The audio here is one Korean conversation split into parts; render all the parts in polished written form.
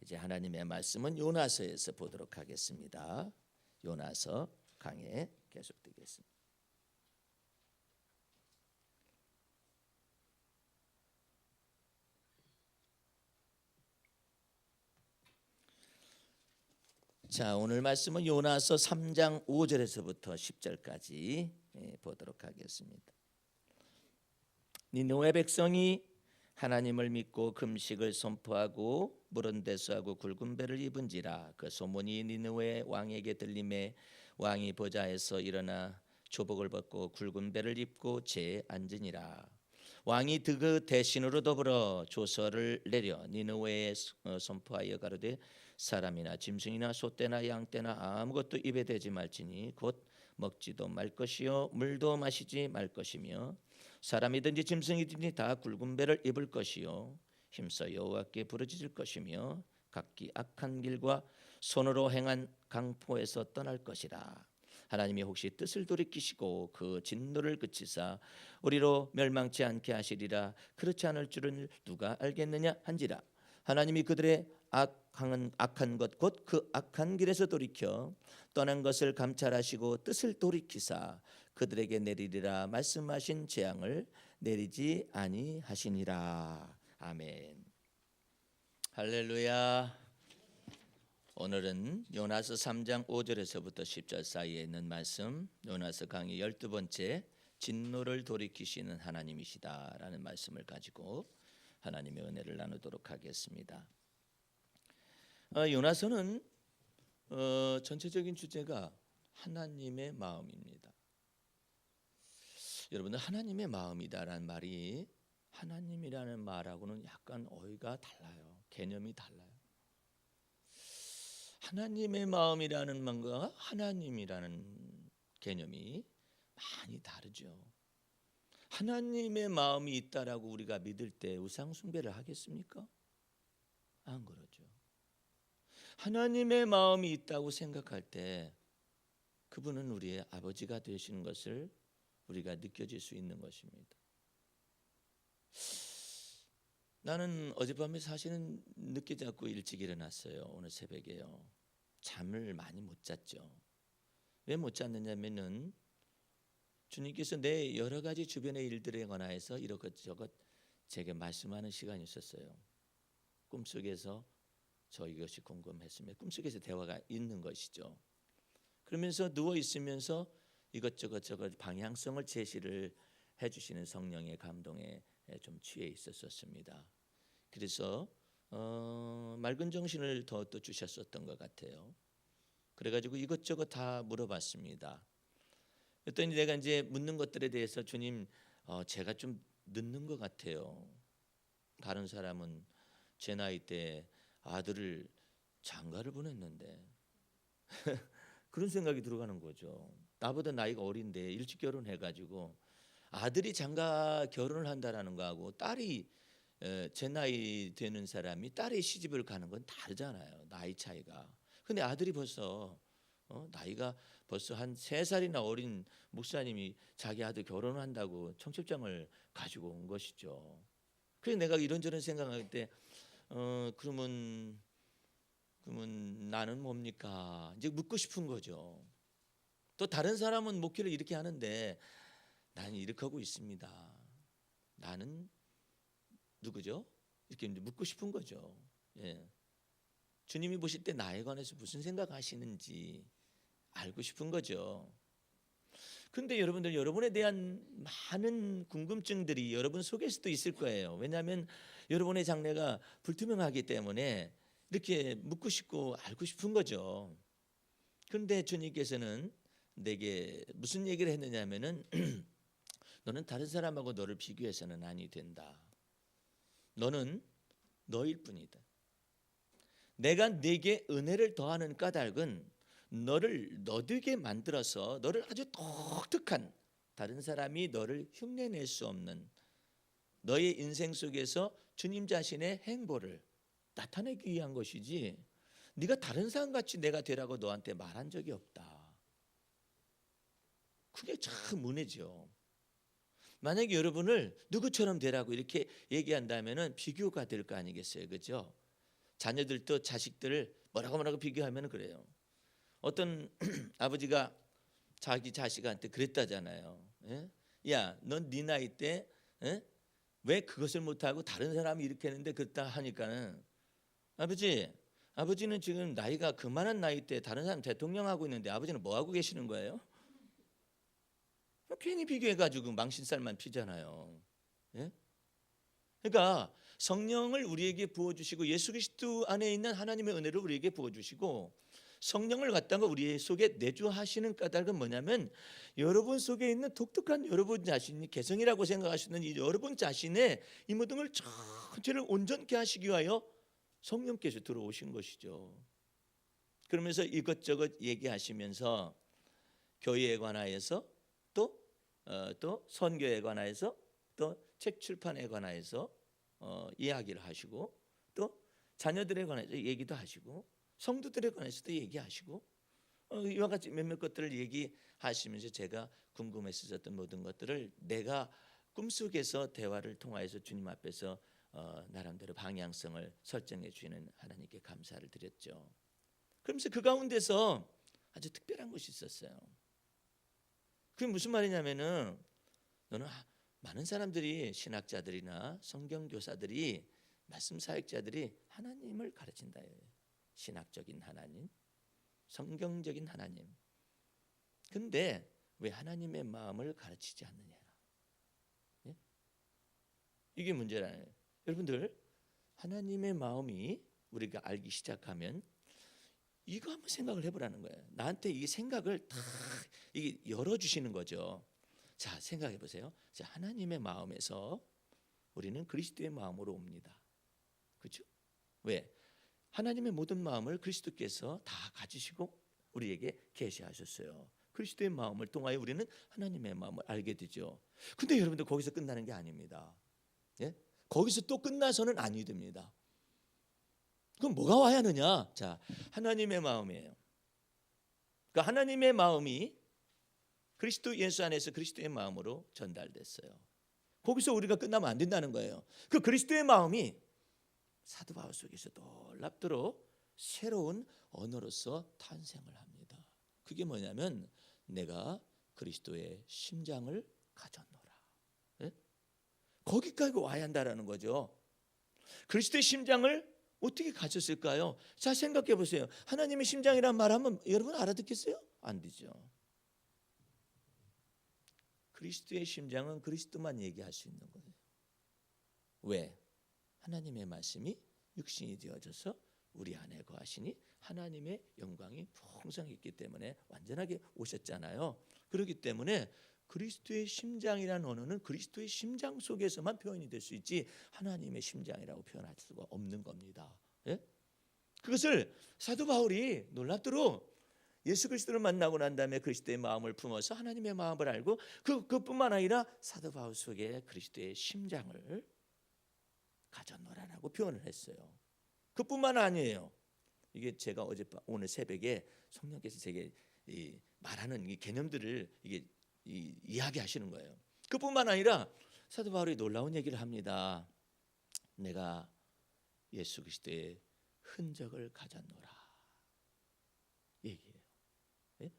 이제 하나님의 말씀은 요나서에서 보도록 하겠습니다. 요나서 강해 계속되겠습니다. 자, 오늘 말씀은 요나서 3장 5절에서부터 10절까지 보도록 하겠습니다. 니느웨 백성이 하나님을 믿고 금식을 선포하고 물은 대수하고 굵은 배를 입은지라 그 소문이 니느웨 왕에게 들림에 왕이 보좌에서 일어나 조복을 벗고 굵은 배를 입고 재에 앉으니라. 왕이 그 대신으로 더불어 조서를 내려 니느웨에 선포하여 가로되 사람이나 짐승이나 소떼나 양떼나 아무것도 입에 대지 말지니 곧 먹지도 말 것이요 물도 마시지 말 것이며 사람이든지 짐승이든지 다 굵은 배를 입을 것이요 힘써 여호와께 부르짖을 것이며 각기 악한 길과 손으로 행한 강포에서 떠날 것이라. 하나님이 혹시 뜻을 돌이키시고 그 진노를 그치사 우리로 멸망치 않게 하시리라. 그렇지 않을 줄은 누가 알겠느냐 한지라. 하나님이 그들의 악한 것 곧 그 악한 길에서 돌이켜 떠난 것을 감찰하시고 뜻을 돌이키사 그들에게 내리리라 말씀하신 재앙을 내리지 아니하시니라. 아멘. 할렐루야. 오늘은 요나서 3장 5절에서부터 10절 사이에 있는 말씀, 요나서 강의 12번째 진노를 돌이키시는 하나님이시다라는 말씀을 가지고 하나님의 은혜를 나누도록 하겠습니다. 요나서는 전체적인 주제가 하나님의 마음입니다. 여러분들 하나님의 마음이다라는 말이 하나님이라는 말하고는 약간 어휘가 달라요. 개념이 달라요. 하나님의 마음이라는 말과 하나님이라는 개념이 많이 다르죠. 하나님의 마음이 있다라고 우리가 믿을 때 우상 숭배를 하겠습니까? 안 그러죠. 하나님의 마음이 있다고 생각할 때 그분은 우리의 아버지가 되시는 것을 우리가 느껴질 수 있는 것입니다. 나는 어젯밤에 사실은 늦게 자고 일찍 일어났어요. 오늘 새벽에요. 잠을 많이 못 잤죠. 왜 못 잤느냐면은 주님께서 내 여러 가지 주변의 일들에 관하여서 이것저것 제게 말씀하는 시간이 있었어요. 꿈속에서 저 이것이 궁금했으면 꿈속에서 대화가 있는 것이죠. 그러면서 누워 있으면서 이것저것 방향성을 제시를 해주시는 성령의 감동에 좀 취해 있었습니다. 그래서 맑은 정신을 더 주셨었던 것 같아요. 그래가지고 이것저것 다 물어봤습니다. 그랬더니 내가 이제 묻는 것들에 대해서 주님 제가 좀 늦는 것 같아요. 다른 사람은 제 나이 때 아들을 장가를 보냈는데 그런 생각이 들어가는 거죠. 나보다 나이가 어린데 일찍 결혼해가지고 아들이 장가 결혼을 한다라는 거하고 딸이 제 나이 되는 사람이 딸이 시집을 가는 건 다르잖아요. 나이 차이가. 근데 아들이 벌써 나이가 벌써 한 3살이나 어린 목사님이 자기 아들 결혼한다고 청첩장을 가지고 온 것이죠. 그래서 내가 이런저런 생각할 때 그러면 나는 뭡니까? 이제 묻고 싶은 거죠. 또 다른 사람은 목회를 이렇게 하는데 나는 이렇게 하고 있습니다. 나는 누구죠? 이렇게 묻고 싶은 거죠. 예. 주님이 보실 때 나에 관해서 무슨 생각하시는지 알고 싶은 거죠. 근데 여러분들 여러분에 대한 많은 궁금증들이 여러분 속에서도 있을 거예요. 왜냐하면 여러분의 장래가 불투명하기 때문에 이렇게 묻고 싶고 알고 싶은 거죠. 그런데 주님께서는 내게 무슨 얘기를 했느냐면은 너는 다른 사람하고 너를 비교해서는 아니 된다. 너는 너일 뿐이다. 내가 네게 은혜를 더하는 까닭은 너를 너되게 만들어서 너를 아주 독특한 다른 사람이 너를 흉내낼 수 없는 너의 인생 속에서 주님 자신의 행보를 나타내기 위한 것이지 네가 다른 사람같이 내가 되라고 너한테 말한 적이 없다. 그게 참 은혜죠. 만약에 여러분을 누구처럼 되라고 이렇게 얘기한다면은 비교가 될 거 아니겠어요, 그렇죠? 자녀들도 자식들을 뭐라고 비교하면 그래요. 어떤 아버지가 자기 자식한테 그랬다잖아요. 예? 야, 넌 네 나이 때 왜 그것을 못하고 다른 사람이 이렇게 했는데 그렇다 하니까는 아버지는 지금 나이가 그만한 나이 때 다른 사람 대통령 하고 있는데 아버지는 뭐 하고 계시는 거예요? 괜히 비교해가지고 망신살만 피잖아요. 예? 그러니까 성령을 우리에게 부어주시고 예수 그리스도 안에 있는 하나님의 은혜를 우리에게 부어주시고 성령을 갖다가 우리 속에 내주하시는 까닭은 뭐냐면 여러분 속에 있는 독특한 여러분 자신이 개성이라고 생각하시는 이 여러분 자신의 이 모든 걸 전체를 온전케 하시기 위하여 성령께서 들어오신 것이죠. 그러면서 이것저것 얘기하시면서 교회에 관하여서 또 선교에 관하여서 또 책 출판에 관하여서 이야기를 하시고 또 자녀들에 관해서 얘기도 하시고 성도들에 관해서도 얘기하시고 이와 같이 몇몇 것들을 얘기하시면서 제가 궁금했었던 모든 것들을 내가 꿈속에서 대화를 통하여서 주님 앞에서 나름대로 방향성을 설정해 주시는 하나님께 감사를 드렸죠. 그러면서 그 가운데서 아주 특별한 것이 있었어요. 그게 무슨 말이냐면은 너는 많은 사람들이 신학자들이나 성경교사들이 말씀 사역자들이 하나님을 가르친다. 신학적인 하나님, 성경적인 하나님. 근데 왜 하나님의 마음을 가르치지 않느냐? 예? 이게 문제라요. 여러분들 하나님의 마음이 우리가 알기 시작하면 이거 한번 생각을 해보라는 거예요. 나한테 이 생각을 다 이게 열어주시는 거죠. 자, 생각해 보세요. 자, 하나님의 마음에서 우리는 그리스도의 마음으로 옵니다. 그렇죠? 왜? 하나님의 모든 마음을 그리스도께서 다 가지시고 우리에게 계시하셨어요. 그리스도의 마음을 통하여 우리는 하나님의 마음을 알게 되죠. 근데 여러분들 거기서 끝나는 게 아닙니다. 예? 거기서 또 끝나서는 아니 됩니다. 그럼 뭐가 와야 하느냐? 자, 하나님의 마음이에요. 그러니까 하나님의 마음이 그리스도 예수 안에서 그리스도의 마음으로 전달됐어요. 거기서 우리가 끝나면 안 된다는 거예요. 그 그리스도의 마음이 사도 바울 속에서 놀랍도록 새로운 언어로서 탄생을 합니다. 그게 뭐냐면 내가 그리스도의 심장을 가졌노라. 네? 거기까지 와야 한다라는 거죠. 그리스도의 심장을 어떻게 가졌을까요? 자, 생각해 보세요. 하나님의 심장이란 말하면 여러분 알아듣겠어요? 안 되죠. 그리스도의 심장은 그리스도만 얘기할 수 있는 거예요. 왜? 하나님의 말씀이 육신이 되어져서 우리 안에 거하시니 하나님의 영광이 풍성했기 때문에 완전하게 오셨잖아요. 그렇기 때문에 그리스도의 심장이라는 언어는 그리스도의 심장 속에서만 표현이 될 수 있지 하나님의 심장이라고 표현할 수가 없는 겁니다. 예? 그것을 사도 바울이 놀랍도록 예수 그리스도를 만나고 난 다음에 그리스도의 마음을 품어서 하나님의 마음을 알고 그뿐만 아니라 사도 바울 속에 그리스도의 심장을 가졌노라라고 표현을 했어요. 그뿐만 아니에요. 이게 제가 오늘 새벽에 성령께서 제게 말하는 이 개념들을 이게 이야기하시는 거예요. 그뿐만 아니라 사도 바울이 놀라운 얘기를 합니다. 내가 예수 그리스도의 흔적을 가졌노라 얘기해요. 예?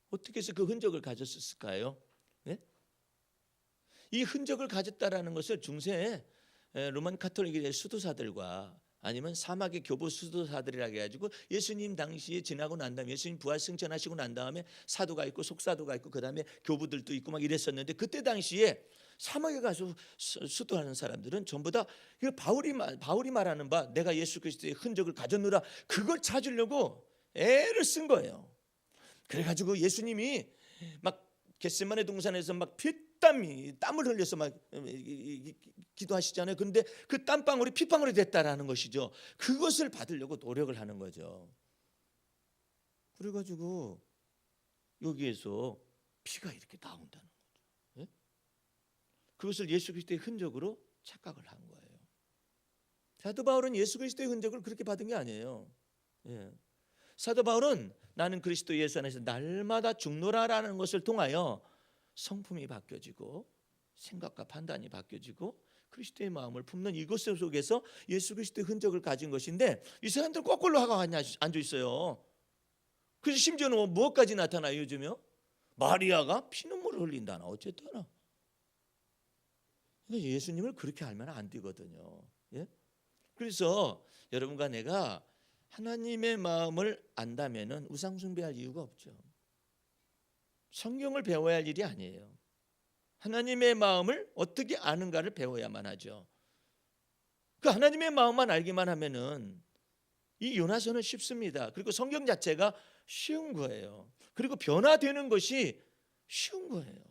어떻게 해서 그 흔적을 가졌을까요? 예? 이 흔적을 가졌다라는 것을 중세 로만 가톨릭의 수도사들과 아니면 사막의 교보 수도사들이라 해가지고 예수님 당시에 지나고 난 다음에 예수님 부활 승천하시고 난 다음에 사도가 있고 속사도가 있고 그 다음에 교부들도 있고 막 이랬었는데 그때 당시에 사막에 가서 수도하는 사람들은 전부 다 바울이 말하는 바 내가 예수 그리스도의 흔적을 가졌노라 그걸 찾으려고 애를 쓴 거예요. 그래가지고 예수님이 막 겟세마네 동산에서 막 땀을 흘려서 막 기도하시잖아요. 그런데 그 땀방울이 피방울이 됐다라는 것이죠. 그것을 받으려고 노력을 하는 거죠. 그래가지고 여기에서 피가 이렇게 나온다는 거죠. 예? 그것을 예수 그리스도의 흔적으로 착각을 한 거예요. 사도 바울은 예수 그리스도의 흔적을 그렇게 받은 게 아니에요. 예. 사도 바울은 나는 그리스도 예수 안에서 날마다 죽노라라는 것을 통하여 성품이 바뀌어지고 생각과 판단이 바뀌어지고 그리스도의 마음을 품는 이것 속에서 예수 그리스도의 흔적을 가진 것인데 이 사람들은 거꾸로 하고 앉아 있어요. 그래서 심지어는 무엇까지 나타나요? 요즘요? 마리아가 피눈물을 흘린다나 어쨌다나. 예수님을 그렇게 알면 안 되거든요. 예? 그래서 여러분과 내가 하나님의 마음을 안다면은 우상 숭배할 이유가 없죠. 성경을 배워야 할 일이 아니에요. 하나님의 마음을 어떻게 아는가를 배워야만 하죠. 그 하나님의 마음만 알기만 하면은 이 요나서는 쉽습니다. 그리고 성경 자체가 쉬운 거예요. 그리고 변화되는 것이 쉬운 거예요.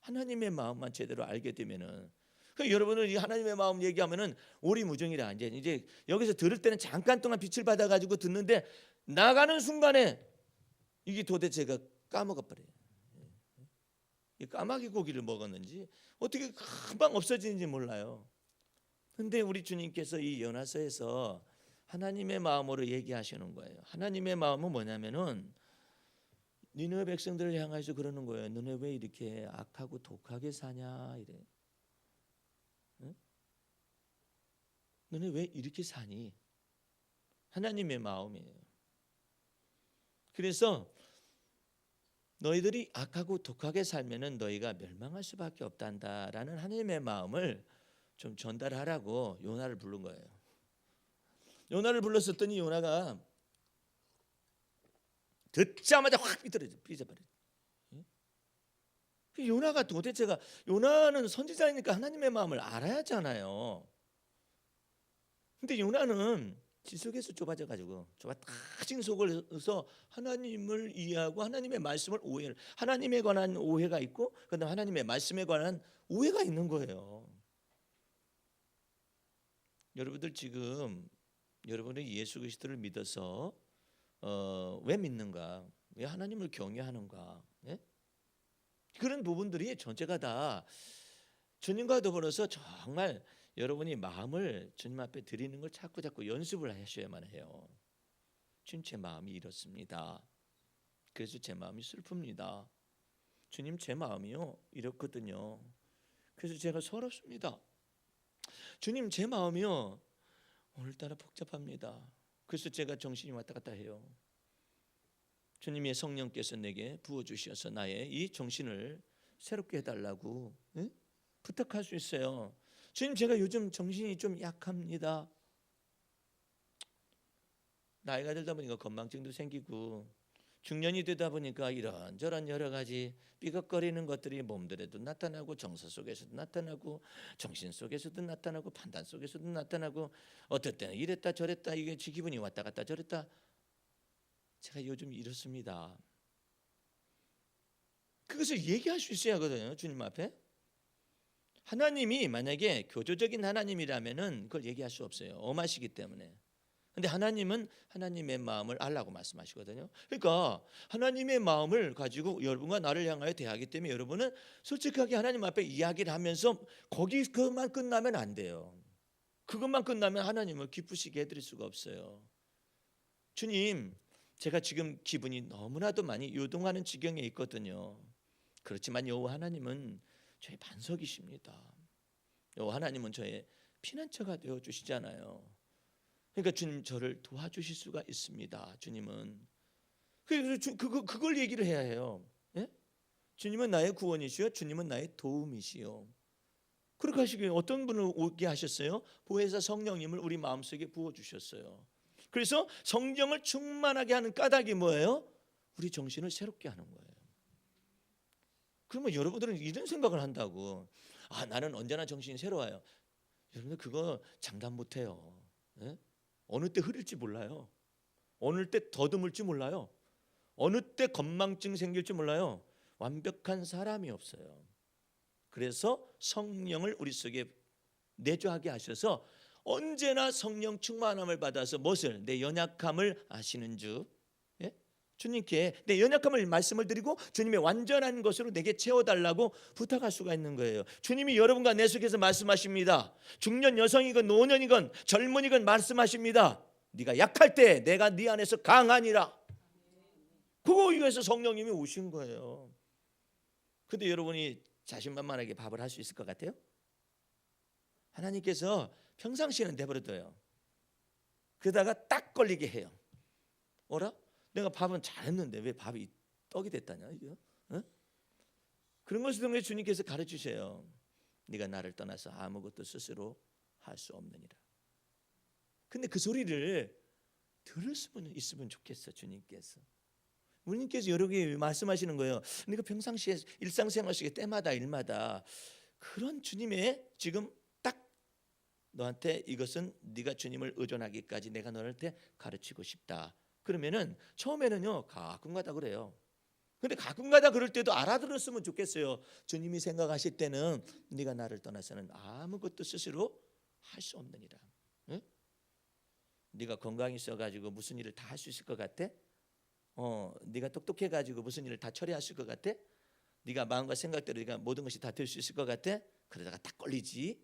하나님의 마음만 제대로 알게 되면은. 그러니까 여러분은 이 하나님의 마음 얘기하면은 오리무중이라 이제 여기서 들을 때는 잠깐 동안 빛을 받아가지고 듣는데 나가는 순간에 이게 도대체가 까먹어 버려요. 이 까마귀 고기를 먹었는지 어떻게 금방 없어지는지 몰라요. 근데 우리 주님께서 이 요나서에서 하나님의 마음으로 얘기하시는 거예요. 하나님의 마음은 뭐냐면은 니느웨 백성들을 향해서 그러는 거예요. 너네 왜 이렇게 악하고 독하게 사냐 이래. 응? 너네 왜 이렇게 사니? 하나님의 마음이에요. 그래서 너희들이 악하고 독하게 살면은 너희가 멸망할 수밖에 없단다라는 하나님의 마음을 좀 전달하라고 요나를 부른 거예요. 요나를 불렀었더니 요나가 듣자마자 확 삐져버려. 요나가 도대체가 요나는 선지자이니까 하나님의 마음을 알아야 하잖아요. 근데 요나는 지속에서 좁아져가지고 좁아진 속에서 하나님을 이해하고 하나님의 말씀을 오해를 하나님에 관한 오해가 있고 그다음 하나님의 말씀에 관한 오해가 있는 거예요. 여러분들 지금 여러분이 예수 그리스도를 믿어서 왜 믿는가? 왜 하나님을 경외하는가? 예? 그런 부분들이 전체가 다 주님과 더불어서 정말 여러분이 마음을 주님 앞에 드리는 걸 자꾸 연습을 하셔야만 해요. 주님 제 마음이 이렇습니다. 그래서 제 마음이 슬픕니다. 주님 제 마음이요 이렇거든요. 그래서 제가 서럽습니다. 주님 제 마음이요 오늘따라 복잡합니다. 그래서 제가 정신이 왔다 갔다 해요. 주님의 성령께서 내게 부어주셔서 나의 이 정신을 새롭게 해달라고 부탁할 수 있어요. 주님 제가 요즘 정신이 좀 약합니다. 나이가 들다 보니까 건망증도 생기고 중년이 되다 보니까 이런저런 여러 가지 삐걱거리는 것들이 몸들에도 나타나고 정서 속에서도 나타나고 정신 속에서도 나타나고 판단 속에서도 나타나고 어떨 때는 이랬다 저랬다 이게 지 기분이 왔다 갔다 저랬다. 제가 요즘 이렇습니다. 그것을 얘기할 수 있어야 하거든요. 주님 앞에. 하나님이 만약에 교조적인 하나님이라면은 그걸 얘기할 수 없어요. 엄하시기 때문에. 근데 하나님은 하나님의 마음을 알라고 말씀하시거든요. 그러니까 하나님의 마음을 가지고 여러분과 나를 향하여 대하기 때문에 여러분은 솔직하게 하나님 앞에 이야기를 하면서 거기 그것만 끝나면 안 돼요. 그것만 끝나면 하나님을 기쁘시게 해드릴 수가 없어요. 주님 제가 지금 기분이 너무나도 많이 요동하는 지경에 있거든요. 그렇지만 여호와 하나님은 저의 반석이십니다. 여호와 하나님은 저의 피난처가 되어 주시잖아요. 그러니까 주님 저를 도와주실 수가 있습니다. 주님은 그래서 그걸 얘기를 해야 해요. 예? 주님은 나의 구원이시요, 주님은 나의 도움이시요. 그렇게 하시기에 어떤 분을 오게 하셨어요? 보혜사 성령님을 우리 마음속에 부어 주셨어요. 그래서 성령을 충만하게 하는 까닭이 뭐예요? 우리 정신을 새롭게 하는 거예요. 그러면 여러분들은 이런 생각을 한다고. 아 나는 언제나 정신이 새로워요. 여러분들 그거 장담 못해요. 예? 어느 때 흐를지 몰라요. 어느 때 더듬을지 몰라요. 어느 때 건망증 생길지 몰라요. 완벽한 사람이 없어요. 그래서 성령을 우리 속에 내주하게 하셔서 언제나 성령 충만함을 받아서 무엇을? 내 연약함을 아시는 주 주님께 내 연약함을 말씀을 드리고 주님의 완전한 것으로 내게 채워달라고 부탁할 수가 있는 거예요. 주님이 여러분과 내 속에서 말씀하십니다. 중년 여성이건 노년이건 젊은이건 말씀하십니다. 네가 약할 때 내가 네 안에서 강하니라. 그거 위해서 성령님이 오신 거예요. 근데 여러분이 자신만만하게 밥을 할 수 있을 것 같아요? 하나님께서 평상시에는 내버려둬요. 그러다가 딱 걸리게 해요. 어라? 내가 밥은 잘했는데 왜 밥이 떡이 됐다냐 이거? 어? 그런 것을 통해 주님께서 가르치셔요. 네가 나를 떠나서 아무것도 스스로 할 수 없느니라. 근데 그 소리를 들을 수는 있으면 좋겠어. 주님께서 여러 개 말씀하시는 거예요. 네가 평상시에 일상생활 속에 때마다 일마다 그런 주님의 지금 딱 너한테 이것은 네가 주님을 의존하기까지 내가 너한테 가르치고 싶다. 그러면은 처음에는요 가끔가다 그래요. 근데 가끔가다 그럴 때도 알아들었으면 좋겠어요. 주님이 생각하실 때는 네가 나를 떠나서는 아무것도 스스로 할 수 없느니라. 응? 네가 건강이 있어가지고 무슨 일을 다 할 수 있을 것 같아? 네가 똑똑해가지고 무슨 일을 다 처리하실 것 같아? 네가 마음과 생각대로 네가 모든 것이 다 될 수 있을 것 같아? 그러다가 딱 걸리지.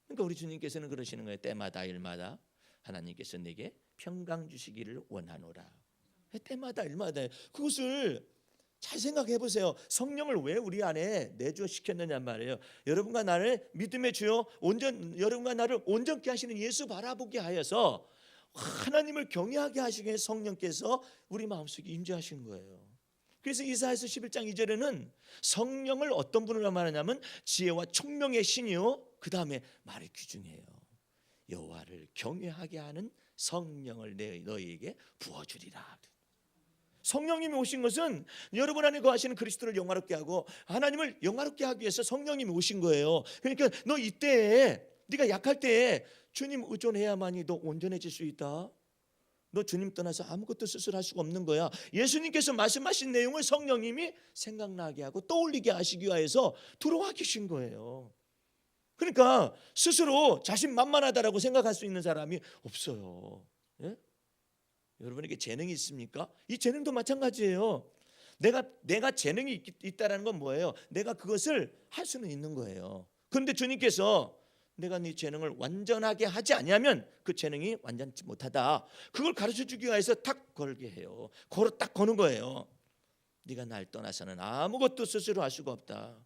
그러니까 우리 주님께서는 그러시는 거예요. 때마다 일마다 하나님께서 내게 평강 주시기를 원하노라. 때마다 일마다 그것을 잘 생각해 보세요. 성령을 왜 우리 안에 내주어 시켰느냐 말이에요. 여러분과 나를 믿음의 주요 여러분과 나를 온전케 하시는 예수 바라보게 하여서 하나님을 경외하게 하시기 위해 성령께서 우리 마음속에 임재하시는 거예요. 그래서 이사야서 11장 2절에는 성령을 어떤 분으로 말하냐면 지혜와 총명의 신이요 그 다음에 말을 귀중해요. 여호와를 경외하게 하는 성령을 너희에게 부어주리라. 성령님이 오신 것은 여러분 안에 거하시는 그리스도를 영화롭게 하고 하나님을 영화롭게 하기 위해서 성령님이 오신 거예요. 그러니까 너 이때에 네가 약할 때에 주님 의존해야만이 너 온전해질 수 있다. 너 주님 떠나서 아무것도 스스로 할 수가 없는 거야. 예수님께서 말씀하신 내용을 성령님이 생각나게 하고 떠올리게 하시기 위해서 들어와 계신 거예요. 그러니까 스스로 자신만만하다라고 생각할 수 있는 사람이 없어요. 예? 여러분에게 재능이 있습니까? 이 재능도 마찬가지예요. 내가 재능이 있다라는 건 뭐예요? 내가 그것을 할 수는 있는 거예요. 그런데 주님께서 내가 네 재능을 완전하게 하지 않으면 그 재능이 완전치 못하다. 그걸 가르쳐 주기 위해서 탁 걸게 해요. 딱 거는 거예요. 네가 날 떠나서는 아무것도 스스로 할 수가 없다.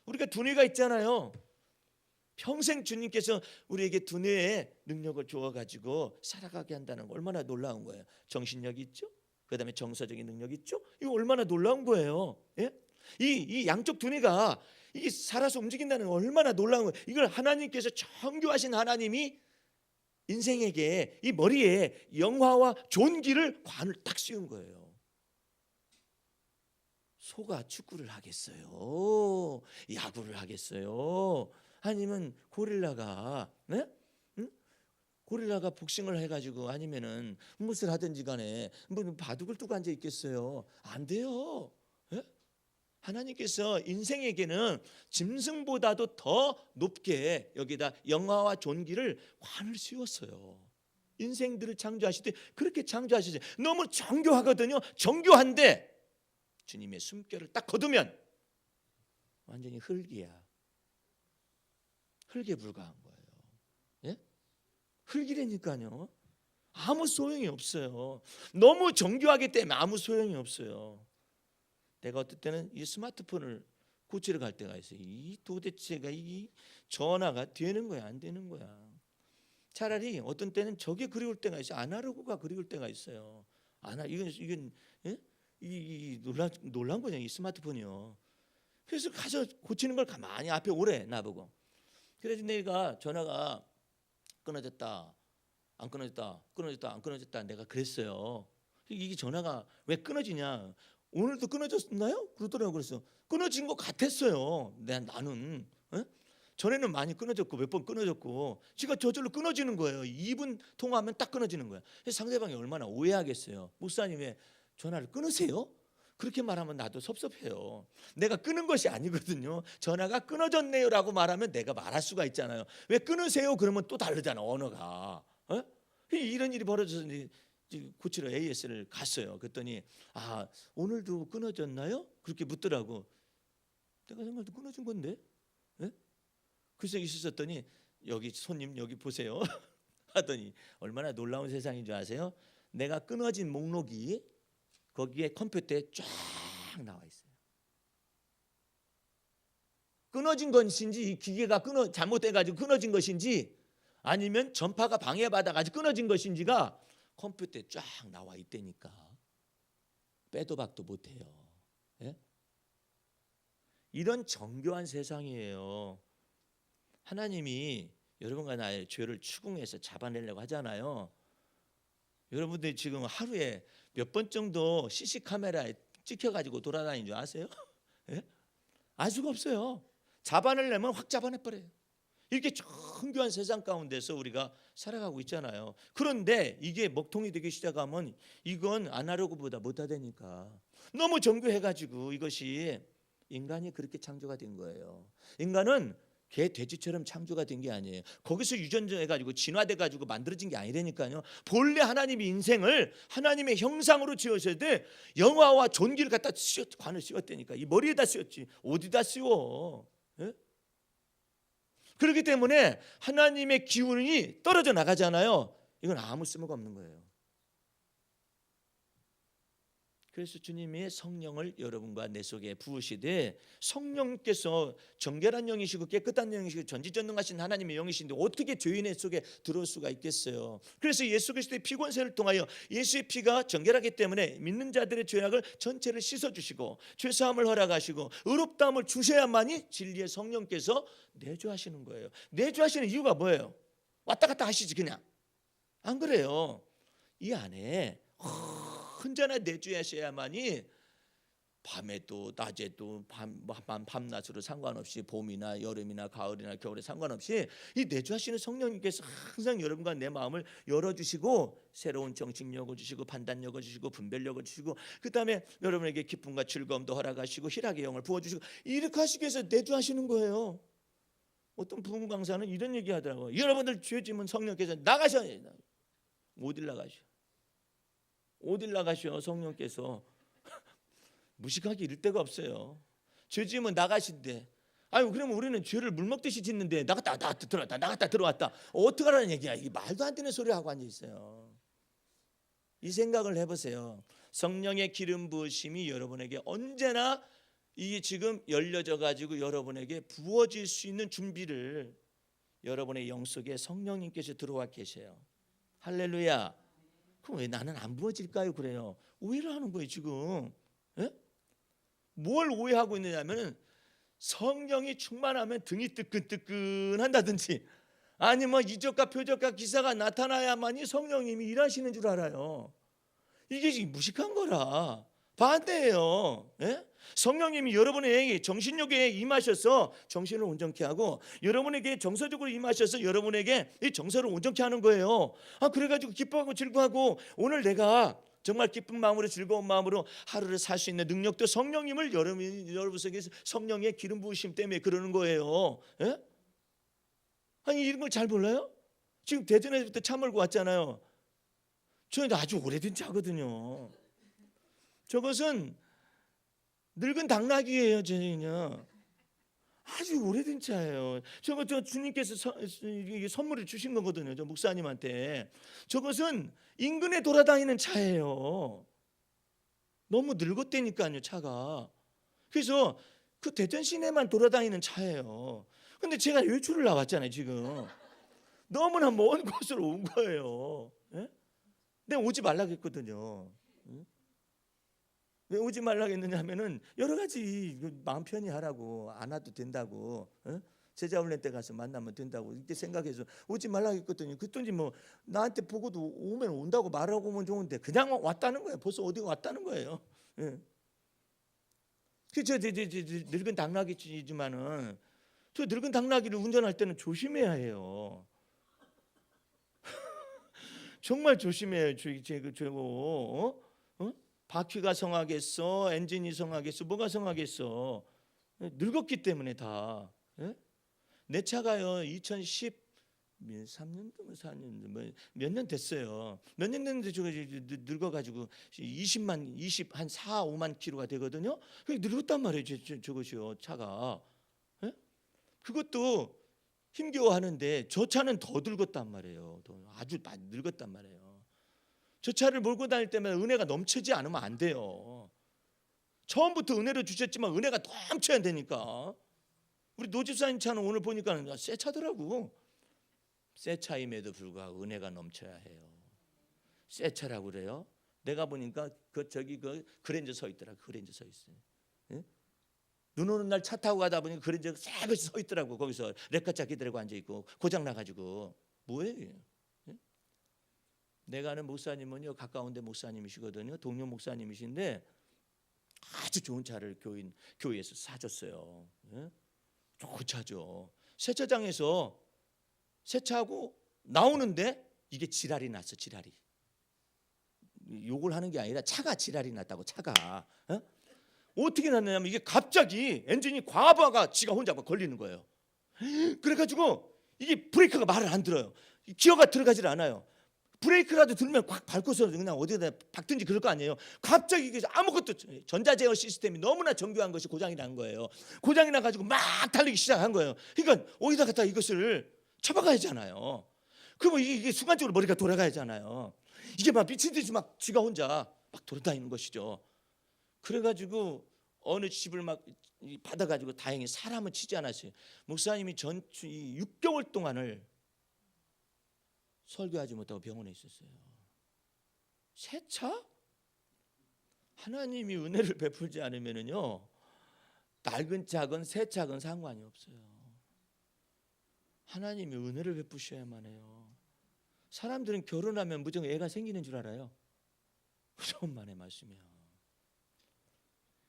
우리가 두뇌가 있잖아요. 평생 주님께서 우리에게 두뇌의 능력을 주어가지고 살아가게 한다는 거 얼마나 놀라운 거예요. 정신력이 있죠. 그 다음에 정서적인 능력이 있죠. 이거 얼마나 놀라운 거예요. 예? 이 양쪽 두뇌가 이게 살아서 움직인다는 거 얼마나 놀라운 거예요. 이걸 하나님께서 정교하신 하나님이 인생에게 이 머리에 영화와 존귀를 관을 딱 씌운 거예요. 소가 축구를 하겠어요? 야구를 하겠어요? 아니면 고릴라가 고릴라가 복싱을 해가지고 아니면은 무엇을 하든지 간에 뭐 바둑을 두고 앉아 있겠어요? 안 돼요. 예? 하나님께서 인생에게는 짐승보다도 더 높게 여기다 영화와 존귀를 관을 씌웠어요. 인생들을 창조하실 때 그렇게 창조하시죠. 너무 정교하거든요. 정교한데 주님의 숨결을 딱 거두면 완전히 흙이야. 흙에 불과한 거예요. 예? 흙이라니까요. 아무 소용이 없어요. 너무 정교하기 때문에 아무 소용이 없어요. 내가 어떨 때는 이 스마트폰을 고치러 갈 때가 있어요. 이 도대체가 이 전화가 되는 거야, 안 되는 거야. 차라리 어떤 때는 저게 그리울 때가 있어요. 아날로그가 그리울 때가 있어요. 이건 예? 이 놀란 거냐 이 스마트폰이요. 그래서 가서 고치는 걸 가만히 앞에 오래 나보고. 그래서 내가 전화가 끊어졌다, 안 끊어졌다, 끊어졌다, 안 끊어졌다. 내가 그랬어요. 이게 전화가 왜 끊어지냐? 오늘도 끊어졌나요? 그러더라고. 그래서 끊어진 것 같았어요. 나는 전에는 많이 끊어졌고 몇 번 끊어졌고 지가 저절로 끊어지는 거예요. 2분 통화하면 딱 끊어지는 거예요. 상대방이 얼마나 오해하겠어요. 목사님 왜 전화를 끊으세요? 그렇게 말하면 나도 섭섭해요. 내가 끊은 것이 아니거든요. 전화가 끊어졌네요라고 말하면 내가 말할 수가 있잖아요. 왜 끊으세요? 그러면 또 다르잖아 언어가. 이런 일이 벌어져서 고치러 AS를 갔어요. 그랬더니 오늘도 끊어졌나요? 그렇게 묻더라고. 내가 생각해도 끊어진 건데. 그래서 있었더니 여기 손님 여기 보세요 하더니 얼마나 놀라운 세상인 줄 아세요? 내가 끊어진 목록이 거기에 컴퓨터에 쫙 나와 있어요. 끊어진 것인지, 이 기계가 잘못돼가지고 끊어진 것인지, 아니면 전파가 방해받아가지고 끊어진 것인지가 컴퓨터에 쫙 나와 있다니까. 빼도 박도 못해요. 예? 이런 정교한 세상이에요. 하나님이 여러분과 나의 죄를 추궁해서 잡아내려고 하잖아요. 여러분들이 지금 하루에 몇 번 정도 CC 카메라에 찍혀가지고 돌아다니는 줄 아세요? 예? 알 수가 없어요. 잡아내려면 확 잡아내버려요. 이렇게 정교한 세상 가운데서 우리가 살아가고 있잖아요. 그런데 이게 먹통이 되기 시작하면 이건 아날로그보다 못하다니까. 너무 정교해가지고 이것이 인간이 그렇게 창조가 된 거예요. 인간은 개, 돼지처럼 창조가 된 게 아니에요. 거기서 유전해가지고 진화돼가지고 만들어진 게 아니라니까요. 본래 하나님이 인생을 하나님의 형상으로 지으셔야 돼. 영화와 존귀를 갖다 관을 씌웠다니까. 이 머리에다 씌웠지 어디다 씌워. 예? 그렇기 때문에 하나님의 기운이 떨어져 나가잖아요. 이건 아무 쓸모가 없는 거예요. 그래서 주님이 성령을 여러분과 내 속에 부으시되, 성령께서 정결한 영이시고 깨끗한 영이시고 전지전능하신 하나님의 영이신데 어떻게 죄인의 속에 들어올 수가 있겠어요. 그래서 예수 그리스도의 피권세를 통하여 예수의 피가 정결하기 때문에 믿는 자들의 죄악을 전체를 씻어주시고 죄사함을 허락하시고 의롭다함을 주셔야만이 진리의 성령께서 내주하시는 거예요. 내주하시는 이유가 뭐예요? 왔다 갔다 하시지 그냥. 안 그래요. 이 안에 혼자나 내주하셔야만이 밤에도 낮에도 밤낮으로 상관없이 봄이나 여름이나 가을이나 겨울에 상관없이 이 내주하시는 성령님께서 항상 여러분과 내 마음을 열어주시고 새로운 정신력을 주시고 판단력을 주시고 분별력을 주시고 그 다음에 여러분에게 기쁨과 즐거움도 허락하시고 희락의 영을 부어주시고 이렇게 하시기 위해서 내주하시는 거예요. 어떤 부흥 강사는 이런 얘기 하더라고요. 여러분들 죄짐은 성령께서 나가셔야 돼요. 어딜 나가셔? 어딜 나가셔? 성령께서 무식하게 이럴 데가 없어요. 죄 지으면 나가신대. 아유, 그러면 우리는 죄를 물 먹듯이 짓는데 나갔다 들어왔다 나갔다 들어왔다 어떡하라는 얘기야. 이게 말도 안 되는 소리 하고 앉아 있어요. 이 생각을 해보세요. 성령의 기름 부으심이 여러분에게 언제나 이게 지금 열려져 가지고 여러분에게 부어질 수 있는 준비를 여러분의 영 속에 성령님께서 들어와 계세요. 할렐루야. 그럼 왜 나는 안 부어질까요? 그래요. 오해를 하는 거예요 지금. 예? 뭘 오해하고 있느냐면 성령이 충만하면 등이 뜨끈뜨끈한다든지 아니면 이적과 표적과 기사가 나타나야만이 성령님이 일하시는 줄 알아요. 이게 지금 무식한 거라. 반대예요. 예? 성령님이 여러분에게 정신력에 임하셔서 정신을 온전케 하고 여러분에게 정서적으로 임하셔서 여러분에게 이 정서를 온전케 하는 거예요. 그래가지고 기뻐하고 즐거워하고 오늘 내가 정말 기쁜 마음으로 즐거운 마음으로 하루를 살 수 있는 능력도 성령님을 여러분 속에 성령의 기름 부으심 때문에 그러는 거예요. 예? 아니 이런 걸 잘 몰라요? 지금 대전에서부터 차 몰고 왔잖아요. 저희도 아주 오래된 차거든요. 저것은 늙은 당나귀예요. 저는요 아주 오래된 차예요. 저거 주님께서 선물을 주신 거거든요. 저 목사님한테. 저것은 인근에 돌아다니는 차예요. 너무 늙었다니까요 차가. 그래서 그 대전 시내만 돌아다니는 차예요. 근데 제가 외출을 나왔잖아요 지금. 너무나 먼 곳으로 온 거예요. 예? 내가 오지 말라고 했거든요. 왜 오지 말라고 했느냐면은 여러 가지 마음 편히 하라고. 안 와도 된다고. 제자 훈련 때 가서 만나면 된다고 이렇게 생각해서 오지 말라고 했거든요. 그랬더니 뭐 나한테 보고도 오면 온다고 말하고 오면 좋은데 그냥 왔다는 거예요. 벌써 어디 왔다는 거예요. 저 늙은 당나귀지만은 저 늙은 당나귀를 운전할 때는 조심해야 해요. 정말 조심해요. 저거 바퀴가 성하겠어, 엔진이 성하겠어, 뭐가 성하겠어. 늙었기 때문에 다. 내 차가요 2013년도 4년 몇 년 됐어요. 몇 년 됐는데 저거 늙어가지고 20한 4, 5만 킬로가 되거든요. 그게 늙었단 말이에요. 저것이요 차가. 그것도 힘겨워하는데 저 차는 더 늙었단 말이에요. 아주 많이 늙었단 말이에요. 저 차를 몰고 다닐 때면 은혜가 넘치지 않으면 안 돼요. 처음부터 은혜를 주셨지만 은혜가 넘쳐야 되니까. 우리 노집사님 차는 오늘 보니까 새 차더라고. 새 차임에도 불구하고 은혜가 넘쳐야 해요. 새 차라고 그래요. 내가 보니까 저기 그랜저 서 있더라. 그랜저 서 있어요. 예? 눈 오는 날 차 타고 가다 보니까 그랜저 새것이 서 있더라고. 거기서 레카차 기다리고 앉아 있고 고장 나가지고 뭐예요? 예? 내가 아는 목사님은요, 가까운데 목사님이시거든요. 동료 목사님이신데 아주 좋은 차를 교회에서 사줬어요. 예? 좋은 차죠. 세차장에서 세차하고 나오는데 이게 지랄이 났어. 지랄이. 욕을 하는 게 아니라 차가 지랄이 났다고. 차가 어떻게 났냐면 이게 갑자기 엔진이 과부하가 지가 혼자 막 걸리는 거예요. 그래가지고 이게 브레이크가 말을 안 들어요. 기어가 들어가질 않아요. 브레이크라도 들면 꽉 밟고서 그냥 어디다 박든지 그럴 거 아니에요. 갑자기 이게 아무것도 전자제어 시스템이 너무나 정교한 것이 고장이 난 거예요. 고장이 나가지고 막 달리기 시작한 거예요. 그러니까 어디다 갖다 이것을 쳐박아야 하잖아요. 그러면 이게 순간적으로 머리가 돌아가야 하잖아요. 이게 막 미친 듯이 막 지가 혼자 막 돌아다니는 것이죠. 그래가지고 어느 집을 막 받아가지고 다행히 사람은 치지 않았어요. 목사님이 6개월 동안을 설교하지 못하고 병원에 있었어요. 새 차? 하나님이 은혜를 베풀지 않으면은요, 낡은 차건 새 차건 상관이 없어요. 하나님이 은혜를 베푸셔야만 해요. 사람들은 결혼하면 무조건 애가 생기는 줄 알아요. 천만의 말씀이야.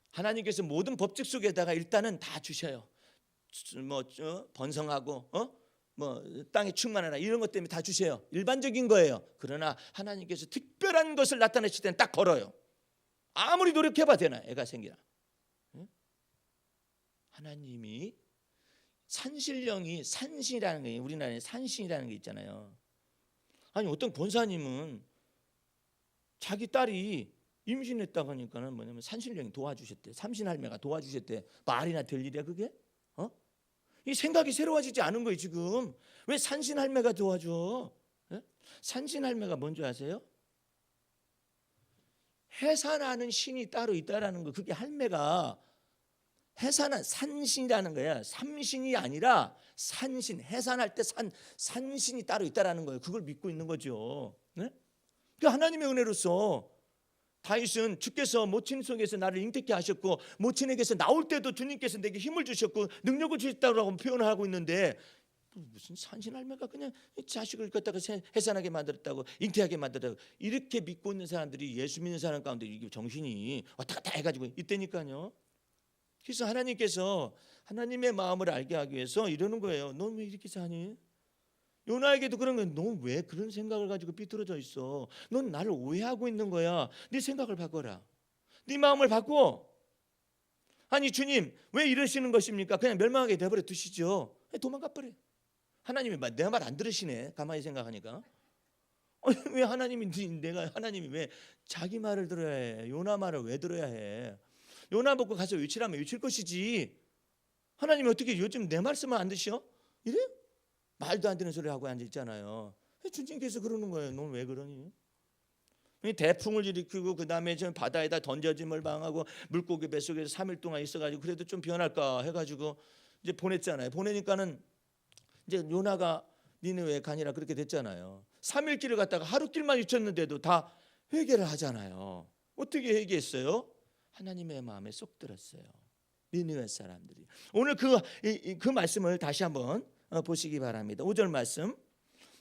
하나님께서 모든 법칙 속에다가 일단은 다 주셔요. 뭐 번성하고 뭐 땅에 충만하라 이런 것 때문에 다 주세요. 일반적인 거예요. 그러나 하나님께서 특별한 것을 나타내실 때는 딱 걸어요. 아무리 노력해봐 되나 애가 생기나. 하나님이 산신령이 산신이라는 게 우리나라에 산신이라는 게 있잖아요. 아니 어떤 권사님은 자기 딸이 임신했다고 하니까는 뭐냐면 산신령이 도와주셨대. 삼신할매가 도와주셨대. 말이나 될 일이야 그게? 이 생각이 새로워지지 않은 거예요 지금. 왜 산신할매가 도와줘? 예? 산신할매가 뭔지 아세요? 해산하는 신이 따로 있다라는 거. 그게 할매가 해산한 산신이라는 거야. 삼신이 아니라 산신. 해산할 때 산신이 따로 있다라는 거예요. 그걸 믿고 있는 거죠. 네? 그 하나님의 은혜로서 다윗은 주께서 모친 속에서 나를 잉태케 하셨고 모친에게서 나올 때도 주님께서 내게 힘을 주셨고 능력을 주셨다고 표현을 하고 있는데 무슨 산신할매가 그냥 자식을 갖다가 해산하게 만들었다고 잉태하게 만들었다고 이렇게 믿고 있는 사람들이 예수 믿는 사람 가운데 이게 정신이 왔다 갔다 해가지고 있다니까요. 그래서 하나님께서 하나님의 마음을 알게 하기 위해서 이러는 거예요. 넌 왜 이렇게 사니? 요나에게도 그런 거야. 너 왜 그런 생각을 가지고 삐뚤어져 있어? 넌 나를 오해하고 있는 거야. 네 생각을 바꿔라. 네 마음을 바꿔. 아니 주님 왜 이러시는 것입니까? 그냥 멸망하게 내버려 두시죠. 도망가 버려. 하나님이 내 말 안 들으시네. 가만히 생각하니까. 왜 하나님이 왜 자기 말을 들어야 해? 요나 말을 왜 들어야 해? 요나 먹고 가서 외치라면 외칠 것이지. 하나님이 어떻게 요즘 내 말씀을 안 드셔? 이래? 말도 안 되는 소리 하고 앉아 있잖아요. 주님께서 그러는 거예요. 넌 왜 그러니? 대풍을 일으키고 그 다음에 바다에다 던져짐을 방하고 물고기 뱃속에서 3일 동안 있어가지고 그래도 좀 변할까 해가지고 이제 보냈잖아요. 보내니까는 이제 요나가 니느웨에 가니라 그렇게 됐잖아요. 3일 길을 갔다가 하루 길만 잊혔는데도 다 회개를 하잖아요. 어떻게 회개했어요? 하나님의 마음에 쏙 들었어요. 니느웨 사람들이. 오늘 그 말씀을 다시 한번 보시기 바랍니다. 5절 말씀.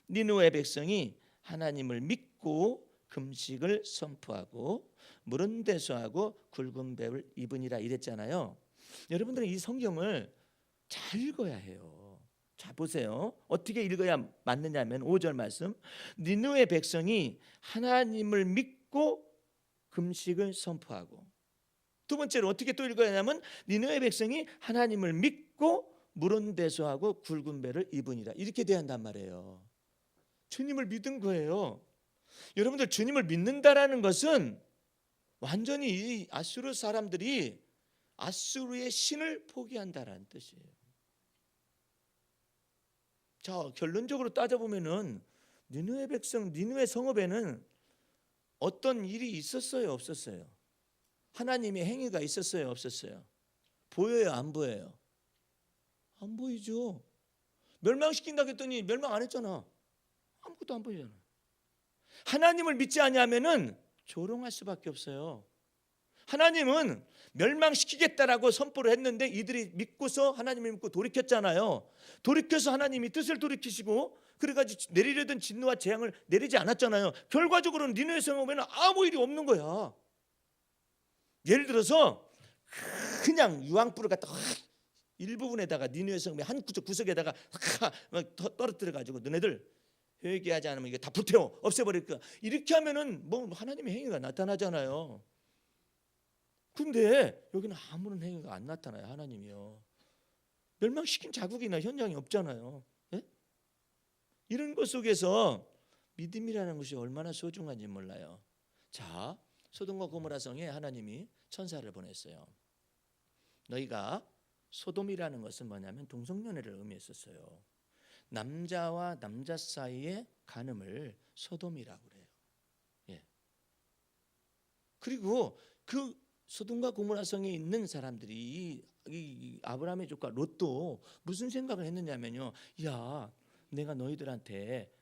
니느웨 백성이 하나님을 믿고 금식을 선포하고 물은 대수하고 굵은 배를 입으니라 이랬잖아요. 여러분들은 이 성경을 잘 읽어야 해요. 자 보세요. 어떻게 읽어야 맞느냐면 5절 말씀. 니느웨 백성이 하나님을 믿고 금식을 선포하고 두 번째로 어떻게 또 읽어야 하냐면 니느웨 백성이 하나님을 믿고 물은 대수하고 굵은 배를 입으니라 이렇게 돼야 한단 말이에요. 주님을 믿은 거예요. 여러분들 주님을 믿는다라는 것은 완전히 이 아수르 사람들이 아수르의 신을 포기한다라는 뜻이에요. 자 결론적으로 따져보면은 니느웨 백성 니느웨 성읍에는 어떤 일이 있었어요 없었어요? 하나님의 행위가 있었어요 없었어요? 보여요 안 보여요? 안 보이죠. 멸망시킨다고 했더니 멸망 안 했잖아. 아무것도 안 보이잖아. 하나님을 믿지 아니하면은 조롱할 수밖에 없어요. 하나님은 멸망시키겠다라고 선포를 했는데 이들이 믿고서 하나님을 믿고 돌이켰잖아요. 돌이켜서 하나님이 뜻을 돌이키시고 그래가지고 내리려던 진노와 재앙을 내리지 않았잖아요. 결과적으로는 니느웨 성에 오면 아무 일이 없는 거야. 예를 들어서 그냥 유황불을 갖다 일부분에다가 니느웨 성의 한 구석에다가 떨어뜨려 가지고 너네들 회개하지 않으면 이게 다 불태워 없애버릴 거야. 이렇게 하면은 뭐 하나님의 행위가 나타나잖아요. 근데 여기는 아무런 행위가 안 나타나요. 하나님이요. 멸망시킨 자국이나 현장이 없잖아요. 예? 이런 것 속에서 믿음이라는 것이 얼마나 소중한지 몰라요. 자, 소돔과 고모라 성에 하나님이 천사를 보냈어요. 너희가 소돔이라는 것은 뭐냐면 동성연애를 의미했었어요. 남자와 남자 사이의 간음을 소돔이라고 그래요. 예. 그리고 그 소돔과 고모라 성에 있는 사람들이 이 아브라함의 조카 롯도 무슨 생각을 했느냐면요. 야, 내가 너희들한테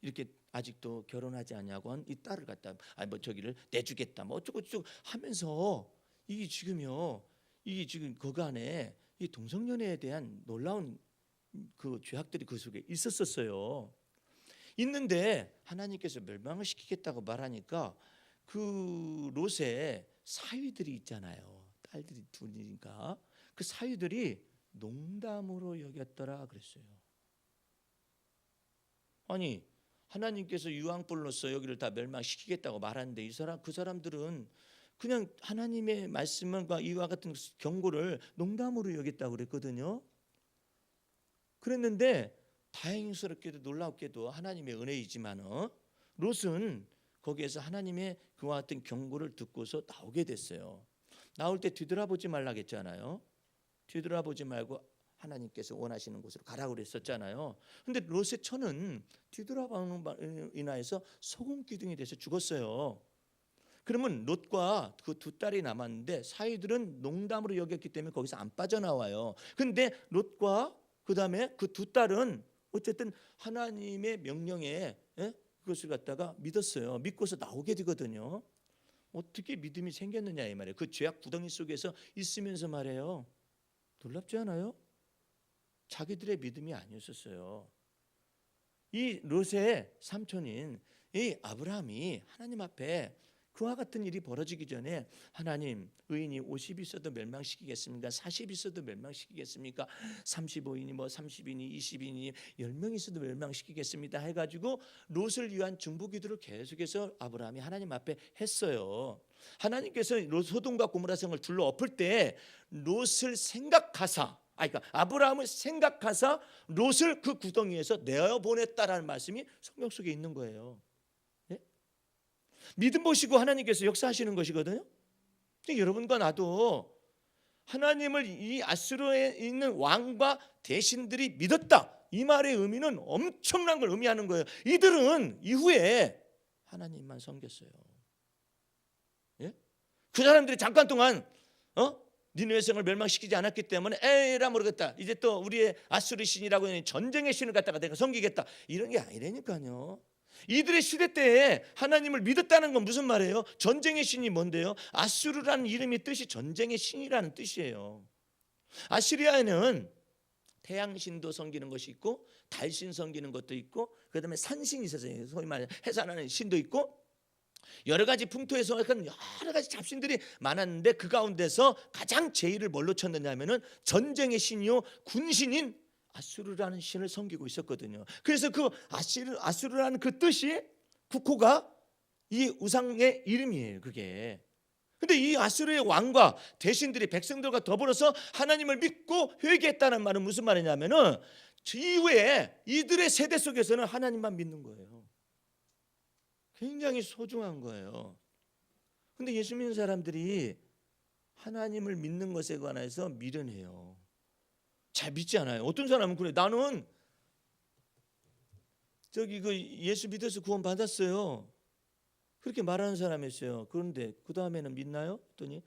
이렇게 아직도 결혼하지 않냐고 한 이 딸을 갖다 뭐 저기를 내주겠다 뭐 어쩌고 저쩌고 하면서 이게 지금 거간에 이 동성연애에 대한 놀라운 그 죄악들이 그 속에 있었어요. 있는데 하나님께서 멸망을 시키겠다고 말하니까 그 롯의 사위들이 있잖아요. 딸들이 둘이니까 그 사위들이 농담으로 여겼더라 그랬어요. 아니 하나님께서 유황불로서 여기를 다 멸망시키겠다고 말하는데 그 사람들은 그냥 하나님의 말씀과 이와 같은 경고를 농담으로 여겼다고 그랬거든요. 그랬는데 다행스럽게도 놀랍게도 하나님의 은혜이지만 롯은 거기에서 하나님의 그와 같은 경고를 듣고서 나오게 됐어요. 나올 때 뒤돌아보지 말라고 했잖아요. 뒤돌아보지 말고 하나님께서 원하시는 곳으로 가라고 그랬었잖아요. 근데 롯의 처는 뒤돌아보는 바로 인하여서 소금기둥이 돼서 죽었어요. 그러면 롯과 그 두 딸이 남았는데 사위들은 농담으로 여겼기 때문에 거기서 안 빠져나와요. 근데 롯과 그다음에 그 두 딸은 어쨌든 하나님의 명령에 그것을 갖다가 믿었어요. 믿고서 나오게 되거든요. 어떻게 믿음이 생겼느냐 이 말이에요. 그 죄악 구덩이 속에서 있으면서 말해요. 놀랍지 않아요? 자기들의 믿음이 아니었었어요. 이 롯의 삼촌인 이 아브라함이 하나님 앞에 그와 같은 일이 벌어지기 전에 하나님 의인이 50이 있어도 멸망시키겠습니까? 40이 있어도 멸망시키겠습니까? 35인이 뭐 30인이 20인이 10명이 있어도 멸망시키겠습니다 해가지고 롯을 위한 중보기도를 계속해서 아브라함이 하나님 앞에 했어요. 하나님께서 소돔과 고모라 성을 둘러 엎을 때 롯을 생각하사 그러니까 아브라함을 생각하사 롯을 그 구덩이에서 내어보냈다라는 말씀이 성경 속에 있는 거예요. 믿음 보시고 하나님께서 역사하시는 것이거든요. 여러분과 나도 하나님을 이 아수르에 있는 왕과 대신들이 믿었다. 이 말의 의미는 엄청난 걸 의미하는 거예요. 이들은 이후에 하나님만 섬겼어요. 예? 그 사람들이 잠깐 동안 니느웨 성을 멸망시키지 않았기 때문에 에라 모르겠다. 이제 또 우리의 아수르 신이라고 하는 전쟁의 신을 갖다가 내가 섬기겠다. 이런 게 아니라니까요. 이들의 시대 때에 하나님을 믿었다는 건 무슨 말이에요? 전쟁의 신이 뭔데요? 아수르라는 이름의 뜻이 전쟁의 신이라는 뜻이에요. 아시리아에는 태양신도 섬기는 것이 있고 달신 섬기는 것도 있고 그다음에 산신이 있었어요. 소위 말해 해산하는 신도 있고 여러 가지 풍토에서 여러 가지 잡신들이 많았는데 그 가운데서 가장 제의를 뭘로 쳤느냐면은 전쟁의 신이요 군신인 아수르라는 신을 섬기고 있었거든요. 그래서 그 아수르라는 그 뜻이 국호가 이 우상의 이름이에요. 그게. 근데 이 아수르의 왕과 대신들이 백성들과 더불어서 하나님을 믿고 회개했다는 말은 무슨 말이냐면은 이후에 이들의 세대 속에서는 하나님만 믿는 거예요. 굉장히 소중한 거예요. 근데 예수 믿는 사람들이 하나님을 믿는 것에 관해서 미련해요. 잘 믿지 않아요. 어떤 사람은 그래. 나는 저기 그 예수 믿어서 구원 받았어요. 그렇게 말하는 사람이 있어요. 그런데 그 다음에는 믿나요? 했더니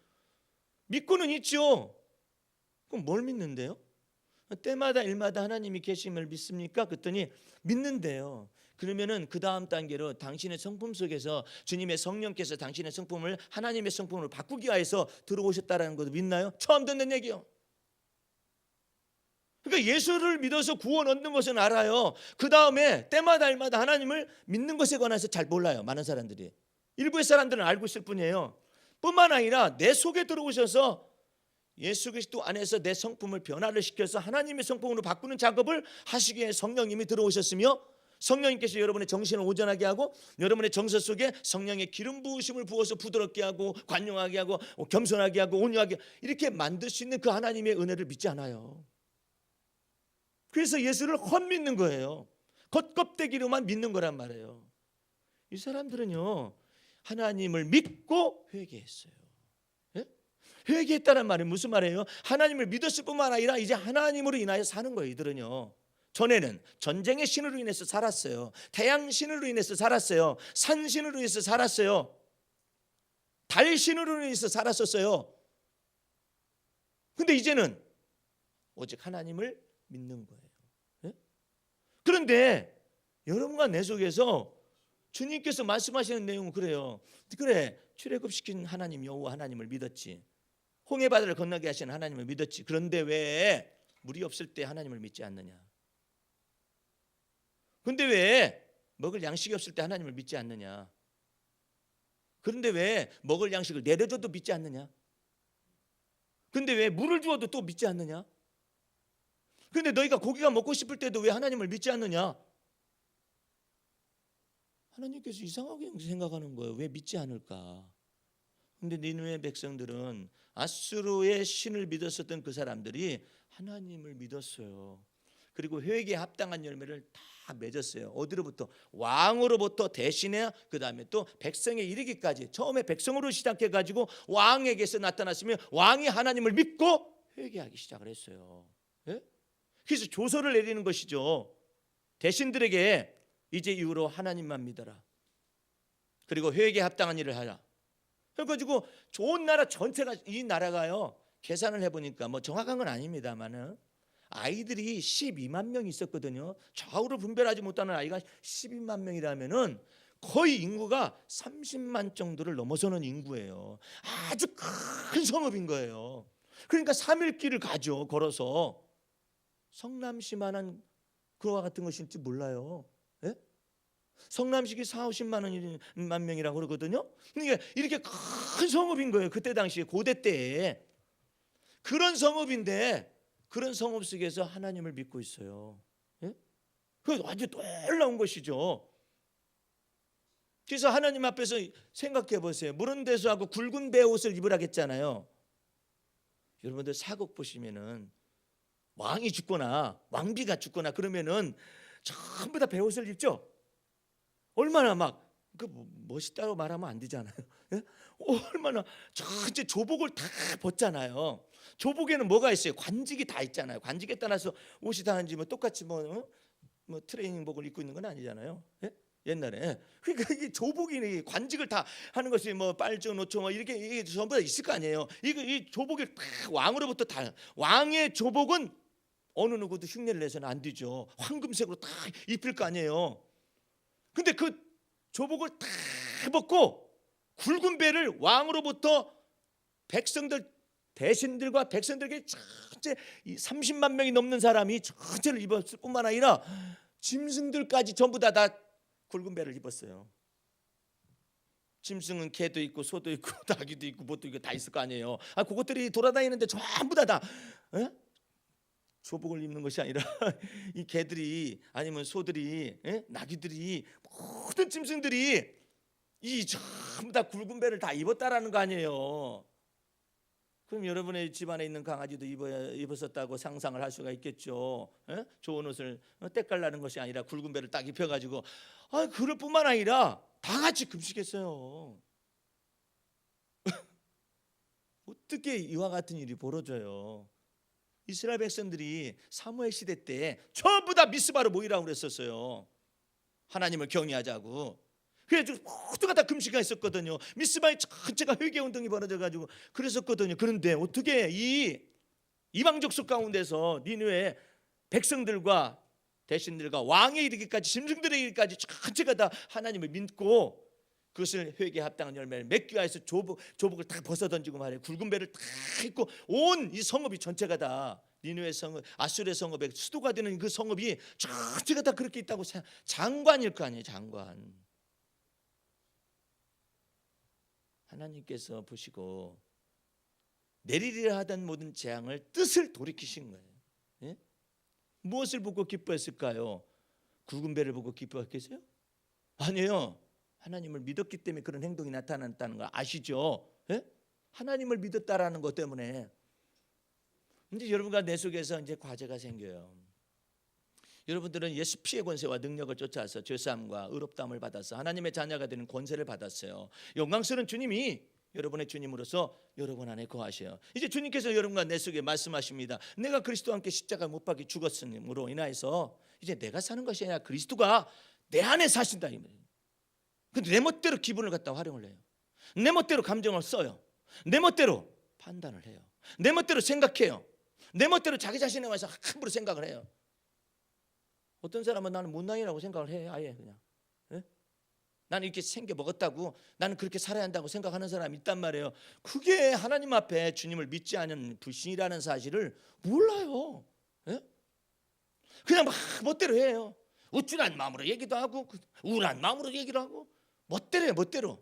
믿고는 있죠. 그럼 뭘 믿는데요? 때마다 일마다 하나님이 계심을 믿습니까? 그랬더니 믿는데요. 그러면은 그 다음 단계로 당신의 성품 속에서 주님의 성령께서 당신의 성품을 하나님의 성품으로 바꾸기 위해서 들어오셨다라는 것도 믿나요? 처음 듣는 얘기요. 그러니까 예수를 믿어서 구원 얻는 것은 알아요. 그 다음에 때마다 일마다 하나님을 믿는 것에 관해서 잘 몰라요. 많은 사람들이. 일부의 사람들은 알고 있을 뿐이에요. 뿐만 아니라 내 속에 들어오셔서 예수 그리스도 안에서 내 성품을 변화를 시켜서 하나님의 성품으로 바꾸는 작업을 하시기 위해 성령님이 들어오셨으며, 성령님께서 여러분의 정신을 온전하게 하고 여러분의 정서 속에 성령의 기름 부으심을 부어서 부드럽게 하고 관용하게 하고 겸손하게 하고 온유하게 이렇게 만들 수 있는 그 하나님의 은혜를 믿지 않아요. 그래서 예수를 헛믿는 거예요. 겉껍데기로만 믿는 거란 말이에요. 이 사람들은요, 하나님을 믿고 회개했어요. 예? 회개했다는 말은 무슨 말이에요? 하나님을 믿었을 뿐만 아니라 이제 하나님으로 인하여 사는 거예요. 이들은요, 전에는 전쟁의 신으로 인해서 살았어요. 태양 신으로 인해서 살았어요. 산 신으로 인해서 살았어요. 달 신으로 인해서 살았었어요. 근데 이제는 오직 하나님을 믿는 거예요. 예? 그런데 여러분과 내 속에서 주님께서 말씀하시는 내용은 그래요. 그래, 출애굽시킨 하나님 여호와 하나님을 믿었지. 홍해바다를 건너게 하시는 하나님을 믿었지. 그런데 왜 물이 없을 때 하나님을 믿지 않느냐? 그런데 왜 먹을 양식이 없을 때 하나님을 믿지 않느냐? 그런데 왜 먹을 양식을 내려줘도 믿지 않느냐? 그런데 왜 물을 주어도 또 믿지 않느냐? 그런데 너희가 고기가 먹고 싶을 때도 왜 하나님을 믿지 않느냐? 하나님께서 이상하게 생각하는 거예요. 왜 믿지 않을까? 그런데 니느웨 백성들은 아수르의 신을 믿었었던 그 사람들이 하나님을 믿었어요. 그리고 회개에 합당한 열매를 다 맺었어요. 어디로부터? 왕으로부터 대신에 그 다음에 또 백성에 이르기까지. 처음에 백성으로 시작해가지고 왕에게서 나타났으면 왕이 하나님을 믿고 회개하기 시작을 했어요. 예? 그래서 조서를 내리는 것이죠. 대신들에게 이제 이후로 하나님만 믿어라. 그리고 회개에 합당한 일을 하라. 그래가지고 좋은 나라 전체가, 이 나라가요, 계산을 해보니까 뭐 정확한 건 아닙니다만은 아이들이 12만 명이 있었거든요. 좌우를 분별하지 못하는 아이가 12만 명이라면은 거의 인구가 30만 정도를 넘어서는 인구예요. 아주 큰 성읍인 거예요. 그러니까 3일 길을 가죠, 걸어서. 성남시만한 그와 같은 것일지 몰라요. 예? 성남시기 40~50만 명이라고 그러거든요. 그러니까 이렇게 큰 성읍인 거예요. 그때 당시에, 고대 때에. 그런 성읍인데 그런 성읍 속에서 하나님을 믿고 있어요. 예? 그게 완전 놀라운 것이죠. 그래서 하나님 앞에서 생각해 보세요. 무른 대수하고 굵은 베옷을 입으라겠잖아요. 여러분들 사극 보시면은 왕이 죽거나 왕비가 죽거나 그러면은 전부 다 베옷을 입죠. 얼마나 막 그 멋있다고 말하면 안 되잖아요. 예? 얼마나 전체 조복을 다 벗잖아요. 조복에는 뭐가 있어요? 관직이 다 있잖아요. 관직에 따라서 옷이 다른지 뭐 똑같이 뭐 트레이닝복을 입고 있는 건 아니잖아요. 예? 옛날에. 그러니까 이게 조복이 관직을 다 하는 것이 뭐 빨조, 노초 뭐 이렇게 이게 전부 다 있을 거 아니에요. 이 조복이 다 왕으로부터 다, 왕의 조복은 어느 누구도 흉내를 내서는 안 되죠. 황금색으로 다 입힐 거 아니에요. 근데 그 조복을 다 벗고 굵은 배를 왕으로부터 백성들, 대신들과 백성들에게 전체 30만 명이 넘는 사람이 전체를 입었을 뿐만 아니라 짐승들까지 전부 다 굵은 배를 입었어요. 짐승은 개도 있고 소도 있고 닭이도 있고 뭐도 있고 다 있을 거 아니에요. 그것들이 돌아다니는데 전부 다 예? 조복을 입는 것이 아니라 이 개들이, 아니면 소들이, 나귀들이, 모든 짐승들이 이 전부 다 굵은 배를 다 입었다라는 거 아니에요. 그럼 여러분의 집안에 있는 강아지도 입었었다고 상상을 할 수가 있겠죠. 좋은 옷을 때깔나는 것이 아니라 굵은 배를 딱 입혀가지고, 그럴 뿐만 아니라 다 같이 금식했어요. 어떻게 이와 같은 일이 벌어져요? 이스라엘 백성들이 사무엘 시대 때 전부 다 미스바로 모이라고 그랬었어요. 하나님을 경외하자고. 그래서 모두가 다 금식가 있었거든요. 미스바에 전체가 회개 운동이 벌어져가지고 그랬었거든요. 그런데 어떻게 이 이방 족속 가운데서 니느웨 백성들과 대신들과 왕에 이르기까지 짐승들에 이르기까지 전체가 다 하나님을 믿고 그것을 회개에 합당한 열매를 맺기 위해서 조복을 다 벗어던지고 말이에요. 굵은 배를 다 입고 온 이 성읍이 전체가 다 니느웨 성읍, 아수르의 성읍의 수도가 되는 그 성읍이 전체가 다 그렇게 있다고 장관일 거 아니에요. 장관. 하나님께서 보시고 내리리라 하던 모든 재앙을 뜻을 돌이키신 거예요. 예? 무엇을 보고 기뻐했을까요? 굵은 배를 보고 기뻐했겠어요? 아니에요. 하나님을 믿었기 때문에 그런 행동이 나타났다는 거 아시죠? 예? 하나님을 믿었다라는 것 때문에 이제 여러분과 내 속에서 이제 과제가 생겨요. 여러분들은 예수 피의 권세와 능력을 쫓아서 죄사함과 의롭다함을 받아서 하나님의 자녀가 되는 권세를 받았어요. 영광스러운 주님이 여러분의 주님으로서 여러분 안에 거하셔요. 이제 주님께서 여러분과 내 속에 말씀하십니다. 내가 그리스도와 함께 십자가 못 박혀 죽었음으로 인하여서 이제 내가 사는 것이 아니라 그리스도가 내 안에 사신다. 근데 내 멋대로 기분을 갖다 활용을 해요. 내 멋대로 감정을 써요. 내 멋대로 판단을 해요. 내 멋대로 생각해요. 내 멋대로 자기 자신에 관해서 함부로 생각을 해요. 어떤 사람은 나는 못난이라고 생각을 해. 아예 그냥. 예? 나는 이렇게 생겨 먹었다고, 나는 그렇게 살아야 한다고 생각하는 사람이 있단 말이에요. 그게 하나님 앞에 주님을 믿지 않은 불신이라는 사실을 몰라요. 예? 그냥 막 멋대로 해요. 우쭐한 마음으로 얘기도 하고 우울한 마음으로 얘기를 하고 멋대로 해요. 멋대로.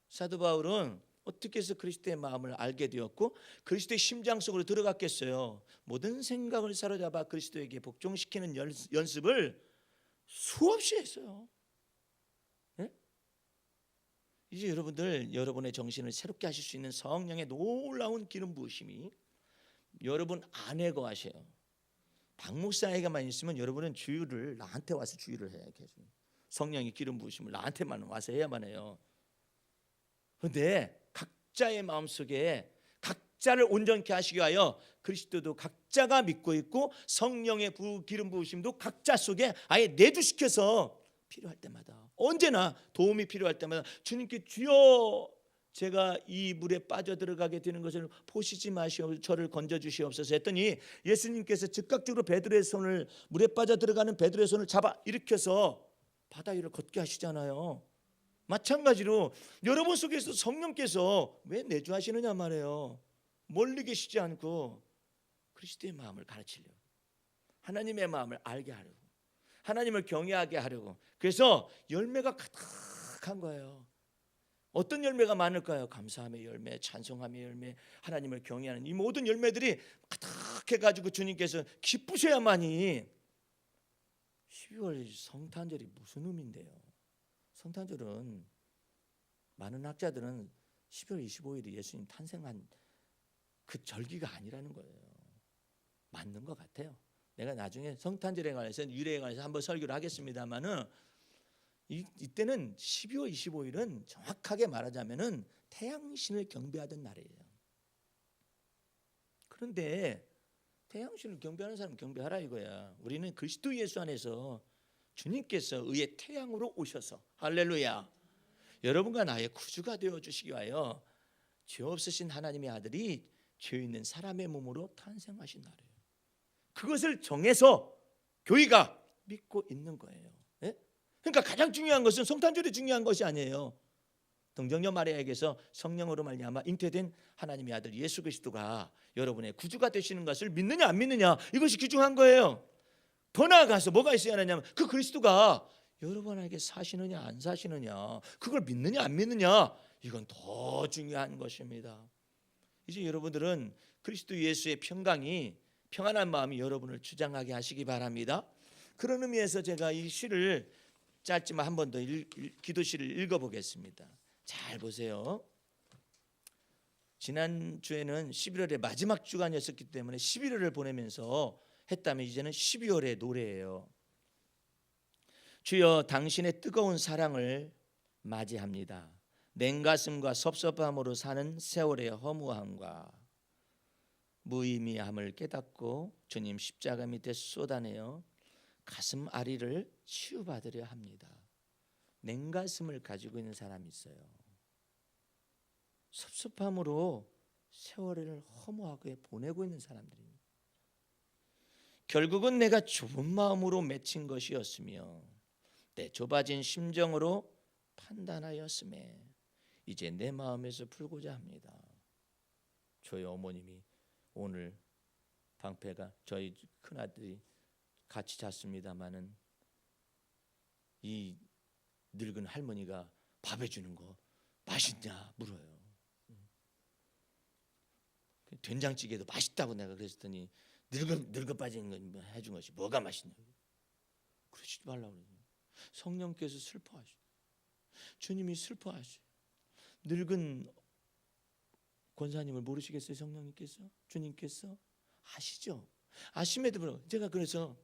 사도 바울은 어떻게 해서 그리스도의 마음을 알게 되었고 그리스도의 심장 속으로 들어갔겠어요. 모든 생각을 사로잡아 그리스도에게 복종시키는 연습을 수없이 했어요. 네? 이제 여러분들 여러분의 정신을 새롭게 하실 수 있는 성령의 놀라운 기름 부으심이 여러분 안에 거하셔요. 박 목사에게만 있으면 여러분은 주유를 나한테 와서 주유를 해요. 계속. 성령의 기름 부으심을 나한테만 와서 해야만 해요. 그런데 각자의 마음속에 각자를 온전케 하시기 위하여 그리스도도 각자가 믿고 있고 성령의 기름 부으심도 각자 속에 아예 내두시켜서 필요할 때마다 언제나 도움이 필요할 때마다 주님께 주여 제가 이 물에 빠져들어가게 되는 것을 보시지 마시옵소서 저를 건져주시옵소서 했더니 예수님께서 즉각적으로 베드로의 손을 물에 빠져들어가는 베드로의 손을 잡아 일으켜서 바다 위를 걷게 하시잖아요. 마찬가지로 여러분 속에서 성령께서 왜 내주하시느냐 말이에요. 멀리 계시지 않고 그리스도의 마음을 가르치려고, 하나님의 마음을 알게 하려고, 하나님을 경외하게 하려고. 그래서 열매가 가득한 거예요. 어떤 열매가 많을까요? 감사함의 열매, 찬송함의 열매, 하나님을 경외하는 이 모든 열매들이 가득해가지고 주님께서 기쁘셔야만이. 12월 성탄절이 무슨 의미인데요? 성탄절은 많은 학자들은 12월 25일이 예수님 탄생한 그 절기가 아니라는 거예요. 맞는 것 같아요. 내가 나중에 성탄절에 관해서 유래에 관해서 한번 설교를 하겠습니다만은 이때는 12월 25일은 정확하게 말하자면은 태양신을 경배하던 날이에요. 그런데 태양신을 경배하는 사람 경배하라 이거야. 우리는 그리스도 예수 안에서 주님께서 의의 태양으로 오셔서 할렐루야 여러분과 나의 구주가 되어 주시기 위하여 죄 없으신 하나님의 아들이 죄 있는 사람의 몸으로 탄생하신 날이에요. 그것을 정해서 교회가 믿고 있는 거예요. 네? 그러니까 가장 중요한 것은 성탄절이 중요한 것이 아니에요. 동정녀 마리아에게서 성령으로 말미암아 잉태된 하나님의 아들 예수 그리스도가 여러분의 구주가 되시는 것을 믿느냐 안 믿느냐 이것이 귀중한 거예요. 더 나아가서 뭐가 있어야 하냐면 그 그리스도가 여러분에게 사시느냐 안 사시느냐 그걸 믿느냐 안 믿느냐 이건 더 중요한 것입니다. 이제 여러분들은 그리스도 예수의 평강이 평안한 마음이 여러분을 주장하게 하시기 바랍니다. 그런 의미에서 제가 이 시를 짧지만 한 번 더 기도시를 읽어보겠습니다. 잘 보세요. 지난주에는 11월의 마지막 주간이었기 때문에 11월을 보내면서 했다면 이제는 12월의 노래예요. 주여 당신의 뜨거운 사랑을 맞이합니다. 냉가슴과 섭섭함으로 사는 세월의 허무함과 무의미함을 깨닫고 주님 십자가 밑에 쏟아내어 가슴 아리를 치유받으려 합니다. 냉가슴을 가지고 있는 사람이 있어요. 섭섭함으로 세월을 허무하게 보내고 있는 사람들입니다. 결국은 내가 좁은 마음으로 맺힌 것이었으며 내 좁아진 심정으로 판단하였음에 이제 내 마음에서 풀고자 합니다. 저희 어머님이 오늘 방패가 저희 큰아들이 같이 잤습니다마는 이 늙은 할머니가 밥 해주는 거 맛있냐 물어요. 된장찌개도 맛있다고 내가 그랬더니 늙어 빠진 거 해준 것이 뭐가 맛있냐고. 그러지 말라고 그래요. 성령께서 슬퍼하셔. 주님이 슬퍼하셔. 늙은 권사님을 모르시겠어요? 성령님께서? 주님께서? 아시죠? 아심에도 불구하고 제가 그래서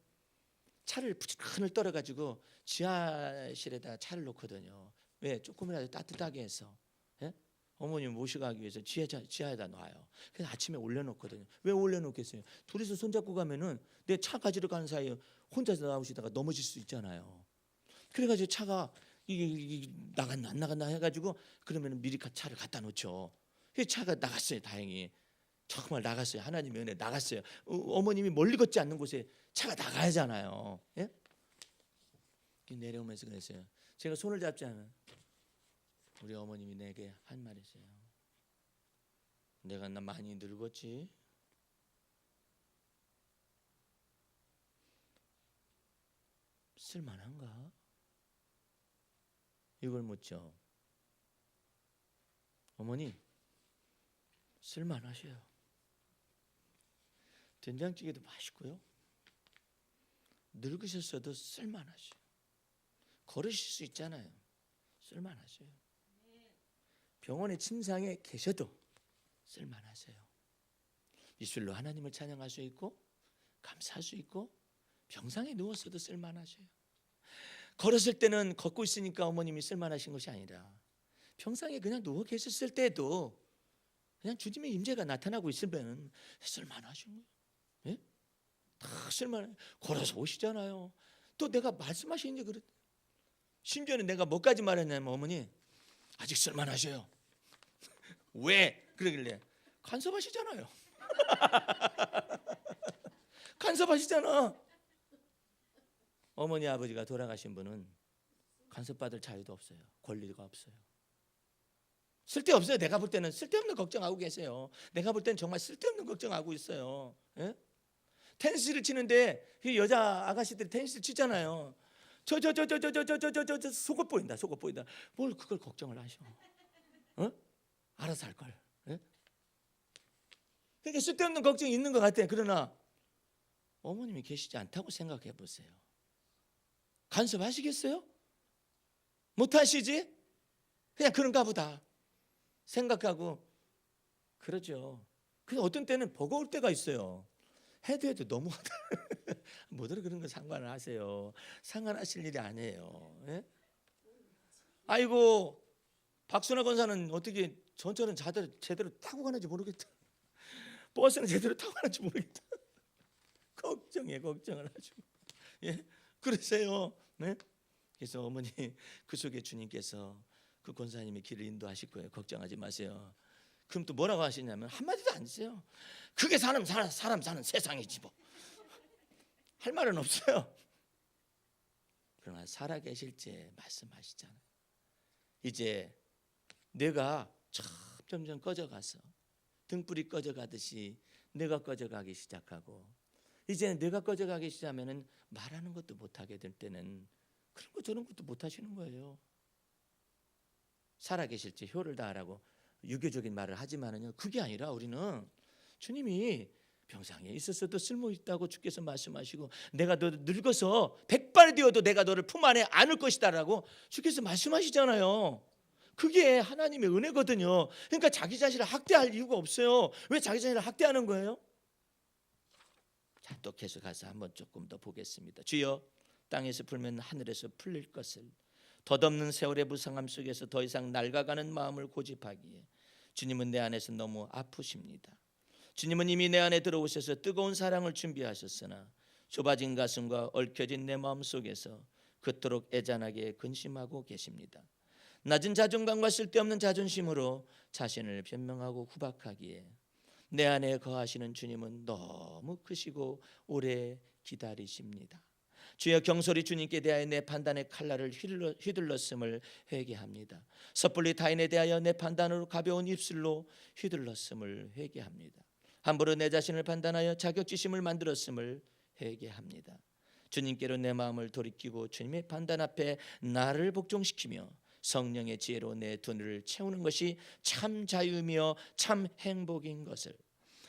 차를 부지런히 떨어가지고 지하실에다 차를 놓거든요. 왜? 조금이라도 따뜻하게 해서. 예? 어머님 모셔가기 위해서 지하에다 놔요. 그래서 아침에 올려놓거든요. 왜 올려놓겠어요? 둘이서 손잡고 가면은 내 차 가지러 가는 사이에 혼자서 나오시다가 넘어질 수 있잖아요. 그래가지고 차가 이게 나갔나 안 나갔나 해가지고 그러면 미리 차를 갖다 놓죠. 차가 나갔어요. 다행히 정말 나갔어요. 하나님의 은혜 나갔어요. 어머님이 멀리 걷지 않는 곳에 차가 나가야잖아요. 예? 내려오면서 그랬어요. 제가 손을 잡지 않은 우리 어머님이 내게 한 말이 있어요. 내가 나 많이 늙었지? 쓸만한가? 이걸 묻죠. 어머니 쓸만하셔요. 된장찌개도 맛있고요. 늙으셨어도 쓸만하셔요. 걸으실 수 있잖아요. 쓸만하셔요. 병원의 침상에 계셔도 쓸만하세요. 입술로 하나님을 찬양할 수 있고 감사할 수 있고 병상에 누웠어도 쓸만하셔요. 걸었을 때는 걷고 있으니까 어머님이 쓸만하신 것이 아니라 병상에 그냥 누워 계셨을 때도 그냥 주님의 임재가 나타나고 있으면 쓸만하신 거예요. 예? 다 쓸만해. 걸어서 오시잖아요. 또 내가 말씀하시는지 그랬. 심지어는 내가 뭐까지 말했냐면 어머니 아직 쓸만하셔요. 왜? 그러길래 간섭하시잖아요. 간섭하시잖아. 어머니 아버지가 돌아가신 분은 간섭받을 자유도 없어요. 권리가 없어요. 쓸데없어요. 내가 볼 때는 쓸데없는 걱정하고 계세요. 내가 볼 때는 정말 쓸데없는 걱정하고 있어요. 예? 테니스를 치는데 여자 아가씨들이 테니스를 치잖아요. 저 속옷 보인다. 속옷 보인다. 뭘 그걸 걱정을 하셔. 어? 알아서 할 걸. 예? 그러니까 쓸데없는 걱정이 있는 것 같아. 그러나 어머님이 계시지 않다고 생각해 보세요. 간섭하시겠어요? 못하시지? 그냥 그런가 보다 생각하고 그러죠. 근데 어떤 때는 버거울 때가 있어요. 해도 너무하다. 뭐더러 그런 거 상관을 하세요. 상관하실 일이 아니에요. 예? 아이고 박순아 권사는 어떻게 전철은 제대로 타고 가는지 모르겠다. 버스는 제대로 타고 가는지 모르겠다. 걱정을 하죠. 예? 그러세요. 네? 그래서 어머니 그 속에 주님께서 그 권사님의 길을 인도하실 거예요. 걱정하지 마세요. 그럼 또 뭐라고 하시냐면 한마디도 안 하세요. 그게 사람 사는 세상이지 뭐. 할 말은 없어요. 그러나 살아계실지 말씀하시잖아요. 이제 내가 점점 꺼져가서 등불이 꺼져가듯이 내가 꺼져가기 시작하고 이제 내가 꺼져가기 시작하면 말하는 것도 못하게 될 때는 그런 거 저런 것도 못하시는 거예요. 살아계실지 효를 다하라고 유교적인 말을 하지만은요, 그게 아니라 우리는 주님이 병상에 있었어도 쓸모있다고 주께서 말씀하시고 내가 너 늙어서 100발이 되어도 내가 너를 품 안에 안을 것이다라고 주께서 말씀하시잖아요. 그게 하나님의 은혜거든요. 그러니까 자기 자신을 학대할 이유가 없어요. 왜 자기 자신을 학대하는 거예요? 자, 또 계속해서 한번 조금 더 보겠습니다. 주여, 땅에서 풀면 하늘에서 풀릴 것을 덧없는 세월의 무상함 속에서 더 이상 낡아가는 마음을 고집하기에 주님은 내 안에서 너무 아프십니다. 주님은 이미 내 안에 들어오셔서 뜨거운 사랑을 준비하셨으나 좁아진 가슴과 얽혀진 내 마음 속에서 그토록 애잔하게 근심하고 계십니다. 낮은 자존감과 쓸데없는 자존심으로 자신을 변명하고 구박하기에 내 안에 거하시는 주님은 너무 크시고 오래 기다리십니다. 주여, 경솔히 주님께 대하여 내 판단의 칼날을 휘둘렀음을 회개합니다. 섣불리 타인에 대하여 내 판단으로 가벼운 입술로 휘둘렀음을 회개합니다. 함부로 내 자신을 판단하여 자격지심을 만들었음을 회개합니다. 주님께로 내 마음을 돌이키고 주님의 판단 앞에 나를 복종시키며 성령의 지혜로 내 두뇌를 채우는 것이 참 자유이며 참 행복인 것을,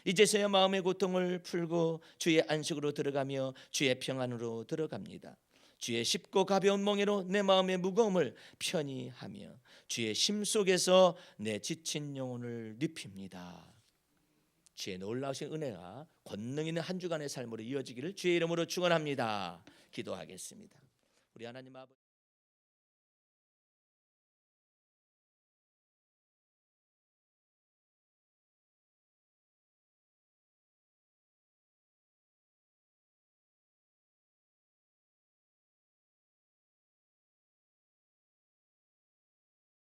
이제서야 마음의 고통을 풀고 주의 안식으로 들어가며 주의 평안으로 들어갑니다. 주의 쉽고 가벼운 멍에로 내 마음의 무거움을 편히 하며 주의 심 속에서 내 지친 영혼을 눕힙니다. 주의 놀라우신 은혜가 권능 있는 한 주간의 삶으로 이어지기를 주의 이름으로 축원합니다. 기도하겠습니다. 우리 하나님 아버지,